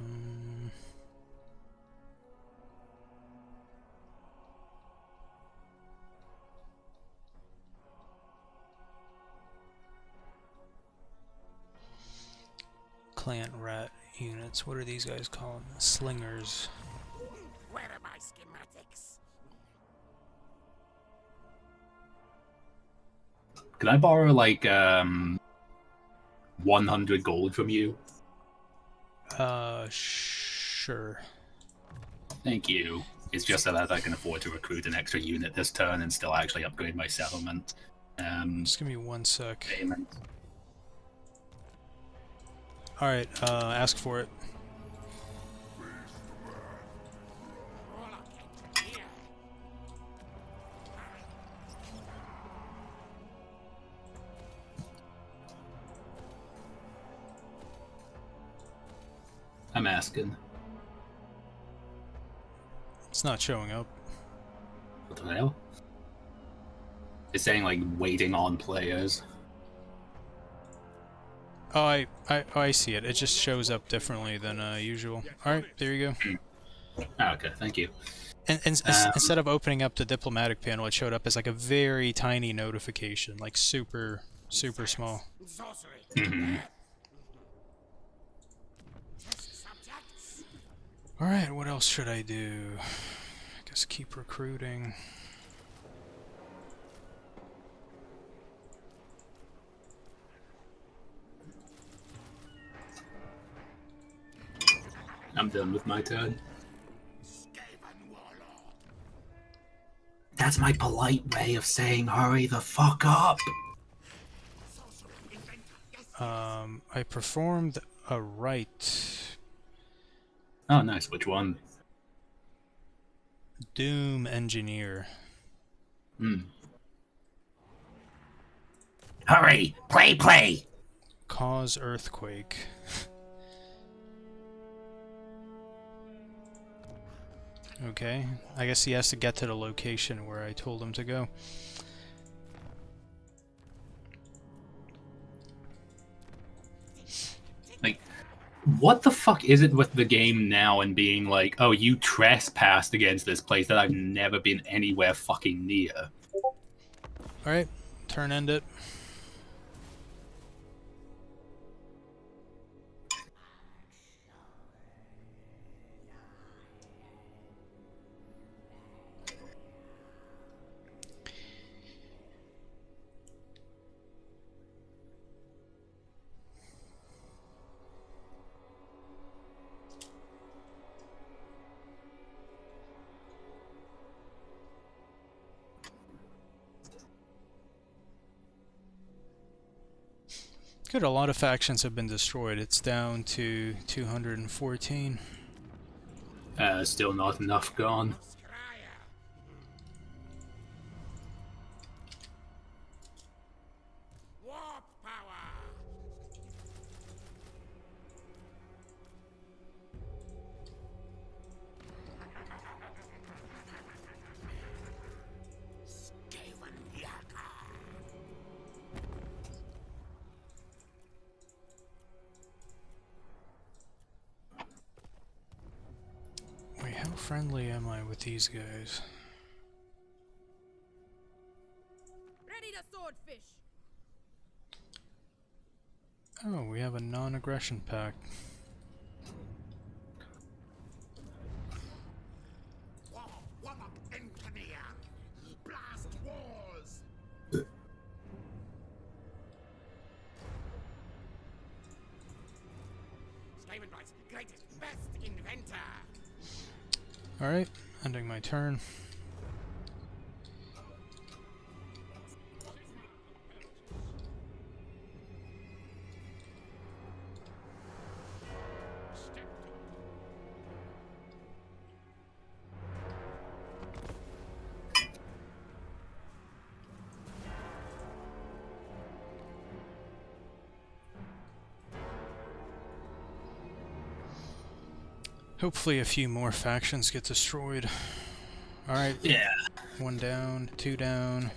Clan rat units. What are these guys called? Slingers. Where are my schematics? Can I borrow, like, 100 gold from you? Sure. Thank you. It's just so that I can afford to recruit an extra unit this turn and still actually upgrade my settlement. Just give me 1 sec. Payment. Alright, ask for it. Here. I'm asking. It's not showing up. What the hell? It's saying, like, waiting on players. Oh, I see it. It just shows up differently than usual. Alright, there you go. Okay, thank you. And instead of opening up the diplomatic panel, it showed up as like a very tiny notification, like super small. Sorcery. Mhm. Subjects. Alright, what else should I do? I guess keep recruiting. I'm done with my turn. Skaven warlord. That's my polite way of saying hurry the fuck up. Sorcerer inventor. Yes. I performed a rite. Oh, nice. Which one? Doom Engineer. Hurry! Play! Cause earthquake. Okay, I guess he has to get to the location where I told him to go. Like, what the fuck is it with the game now and being like, oh, you trespassed against this place that I've never been anywhere fucking near? Alright, turn end it. Good, a lot of factions have been destroyed. It's down to 214. Still not enough gone. Scryer. Warp power. friendly am I with these guys? Ready to swordfish. Oh, we have a non-aggression pact. Warlock engineer. Blast wars. Skaven Knight's greatest, best inventor. Alright, ending my turn. Hopefully a few more factions get destroyed. Alright, Yeah. 1 down, 2 down.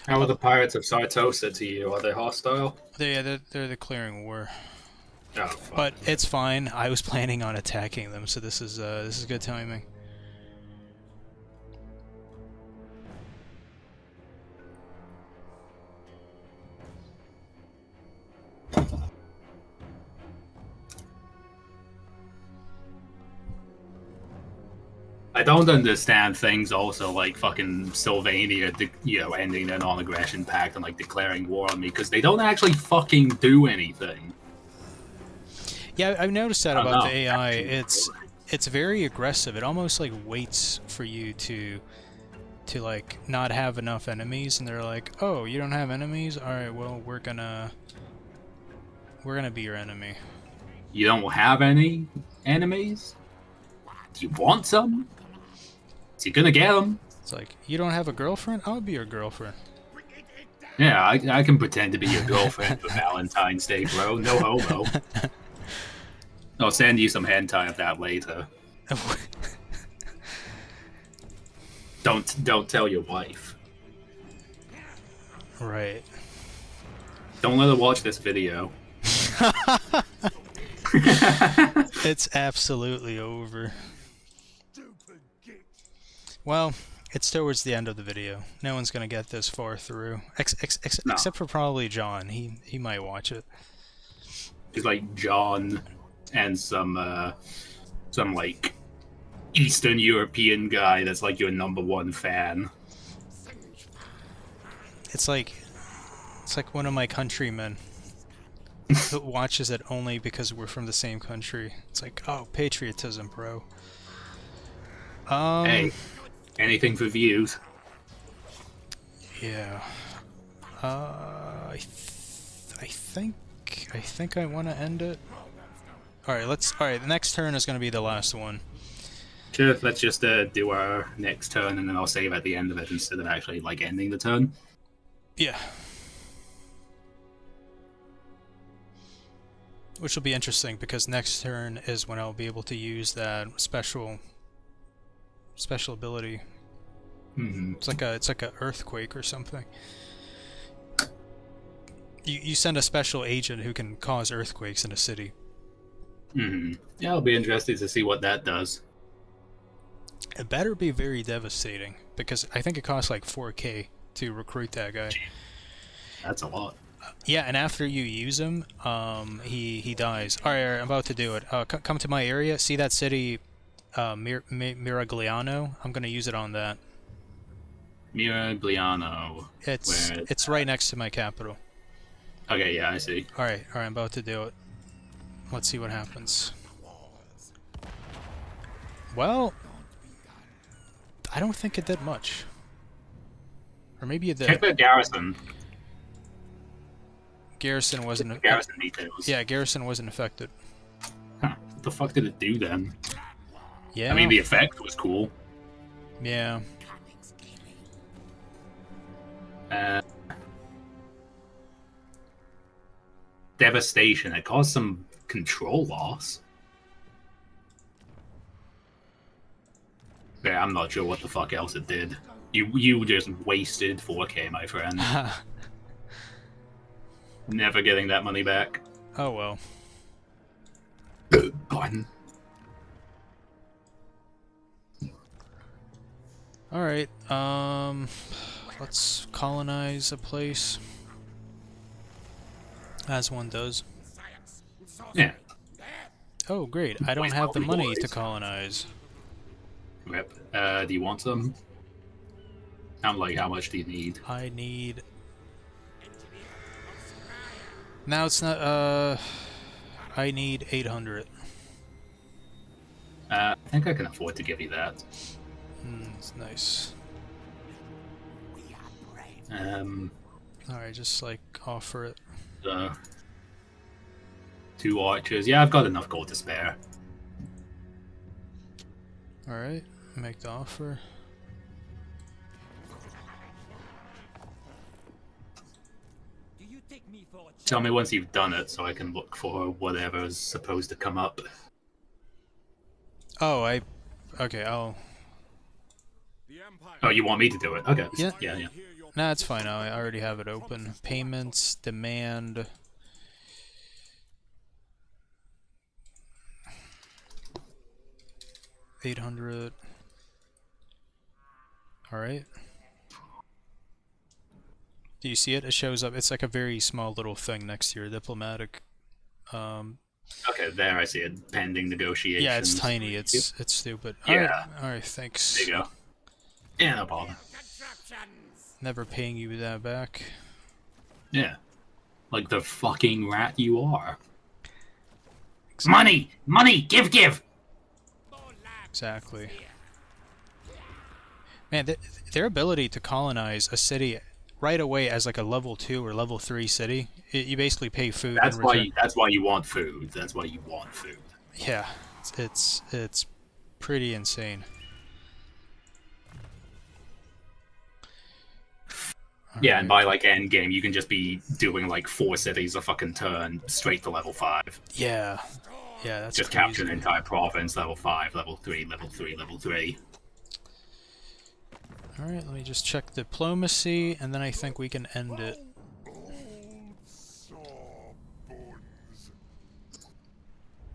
How are the pirates of Sartosa to you? Are they hostile? They're declaring war. Oh, fuck. But it's fine. I was planning on attacking them, so this is good timing. I don't understand things also like fucking Sylvania, ending their non-aggression pact and like declaring war on me because they don't actually fucking do anything. Yeah, I've noticed that I don't about know. the AI. It's very aggressive. It almost like waits for you to like not have enough enemies, and they're like, "Oh, you don't have enemies? All right, well, we're gonna be your enemy." You don't have any enemies? Do you want some? So you're gonna get them. It's like, "You don't have a girlfriend? I'll be your girlfriend." Yeah, I can pretend to be your girlfriend for Valentine's Day, bro. No homo. I'll send you some hentai of that later. Don't tell your wife. Right. Don't let her watch this video. It's absolutely over. Well, it's towards the end of the video. No one's gonna get this far through, No. except for probably John. He might watch it. It's like John and some like Eastern European guy that's like your #1 fan. It's like one of my countrymen who watches it only because we're from the same country. It's like, oh, patriotism, bro. Hey, anything for views. Yeah. I think I want to end it. All right, the next turn is going to be the last one. Sure, let's just do our next turn and then I'll save at the end of it instead of actually like ending the turn. Yeah. Which will be interesting because next turn is when I'll be able to use that special ability. Mm-hmm. It's like a earthquake or something. You send a special agent who can cause earthquakes in a city. Mm-hmm. Yeah, I'll be interested to see what that does. It better be very devastating because I think it costs like 4K to recruit that guy. That's a lot. Yeah, and after you use him, he dies. All right, I'm about to do it. Come to my area. See that city, Miragliano? I'm gonna use it on that. Miragliano. It's right next to my capital. Okay, yeah, I see. All right, I'm about to do it. Let's see what happens. Well, I don't think it did much. Or maybe it Check did. the garrison. Garrison wasn't. Check the garrison details. Yeah, Garrison wasn't affected. Huh. What the fuck did it do then? Yeah. I mean, the effect was cool. Yeah. Devastation. It caused some control loss. Yeah, I'm not sure what the fuck else it did. You just wasted 4K, my friend. Never getting that money back. Oh well. Pardon. Alright, let's colonize a place. As one does. Science, sorcery, Yeah. death. Oh, great. I don't have the money to colonize. Rip. Do you want some? How much do you need? I need... Engineer of Scryer. Now it's not, I need 800. I think I can afford to give you that. It's nice. We are brave. Alright, just, like, offer it. 2 archers. Yeah, I've got enough gold to spare. Alright, make the offer. Do you take me for a Tell me once you've done it so I can look for whatever's supposed to come up. Oh, okay, I'll... The Empire. Oh, you want me to do it? Okay. Yeah. Yeah. Hear your Nah, it's fine. I already have it open. Payments, demand... $800. Alright. Do you see it? It shows up. It's like a very small little thing next to your diplomatic. Okay, there I see it. Pending negotiations. Yeah, it's tiny. It's stupid. Yeah. Alright, thanks. There you go. Yeah, no problem. constructions. Never paying you that back. Yeah. Like the fucking rat you are. Money! Money! Give! More land. Exactly. Man, their ability to colonize a city right away as like a level 2 or level 3 city, you basically pay food That's in why. return. That's why you want food. That's why you want food. Yeah, it's pretty insane. Yeah, and by like end game, you can just be doing like 4 cities a fucking turn straight to level 5. Yeah, that's Just crazy. capture an entire province, level 5, level 3, level 3, level 3. All right, let me just check diplomacy, and then I think we can end it.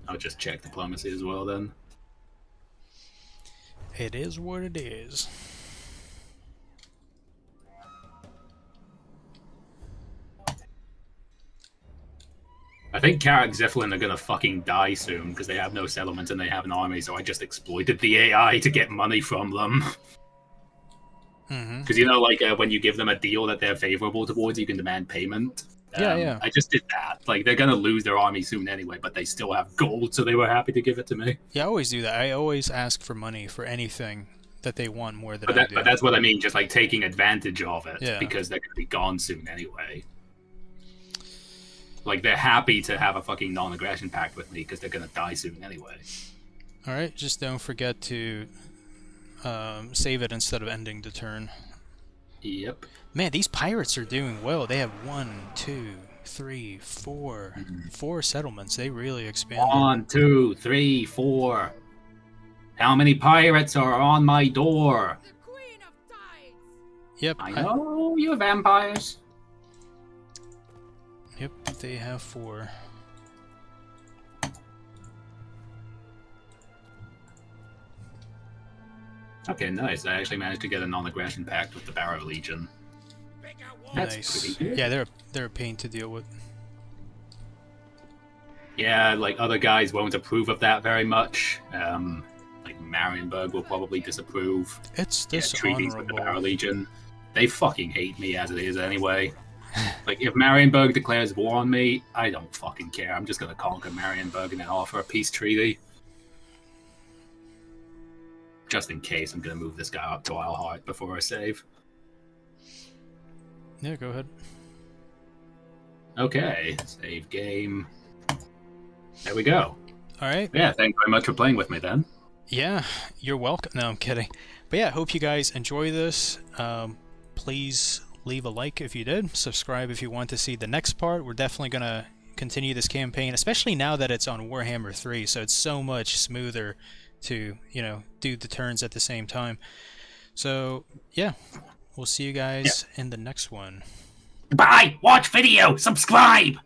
I'll just check diplomacy as well then. It is what it is. I think Karak Ziflin are gonna fucking die soon because they have no settlement and they have an army, so I just exploited the AI to get money from them. Mm-hmm. Because you know, like when you give them a deal that they're favorable towards, you can demand payment. Yeah. I just did that. Like they're gonna lose their army soon anyway, but they still have gold, so they were happy to give it to me. Yeah, I always do that. I always ask for money for anything that they want more than I do. But that's what I mean, just like taking advantage of it, Yeah. because they're gonna be gone soon anyway. Like they're happy to have a fucking non-aggression pact with me because they're gonna die soon anyway. All right, just don't forget to save it instead of ending the turn. Yep. Man, these pirates are doing well. They have 4 settlements. They really expanded. 1, 2, 3, 4. How many pirates are on my door? The Queen of Tides! Yep. I know you vampires. Yep, they have 4. Okay, nice. I actually managed to get a non-aggression pact with the Barrow Legion. Bigger war. That's Nice. pretty good. Yeah, they're a pain to deal with. Yeah, like other guys won't approve of that very much. Like Marienburg will probably disapprove. It's Yeah, treaties with the Barrow dishonorable. Legion. They fucking hate me as it is anyway. Like if Marienburg declares war on me, I don't fucking care. I'm just gonna conquer Marienburg and then offer a peace treaty. Just in case, I'm gonna move this guy up to Isleheart before I save. Yeah, go ahead. Okay, save game. There we go. All right. Yeah, thank you very much for playing with me then. Yeah, you're welcome. No, I'm kidding. But yeah, I hope you guys enjoy this. Please leave a like if you did. Subscribe if you want to see the next part. We're definitely going to continue this campaign, especially now that it's on Warhammer 3, so it's so much smoother to, do the turns at the same time. So, yeah, we'll see you guys in the next one. Bye! Watch video! Subscribe!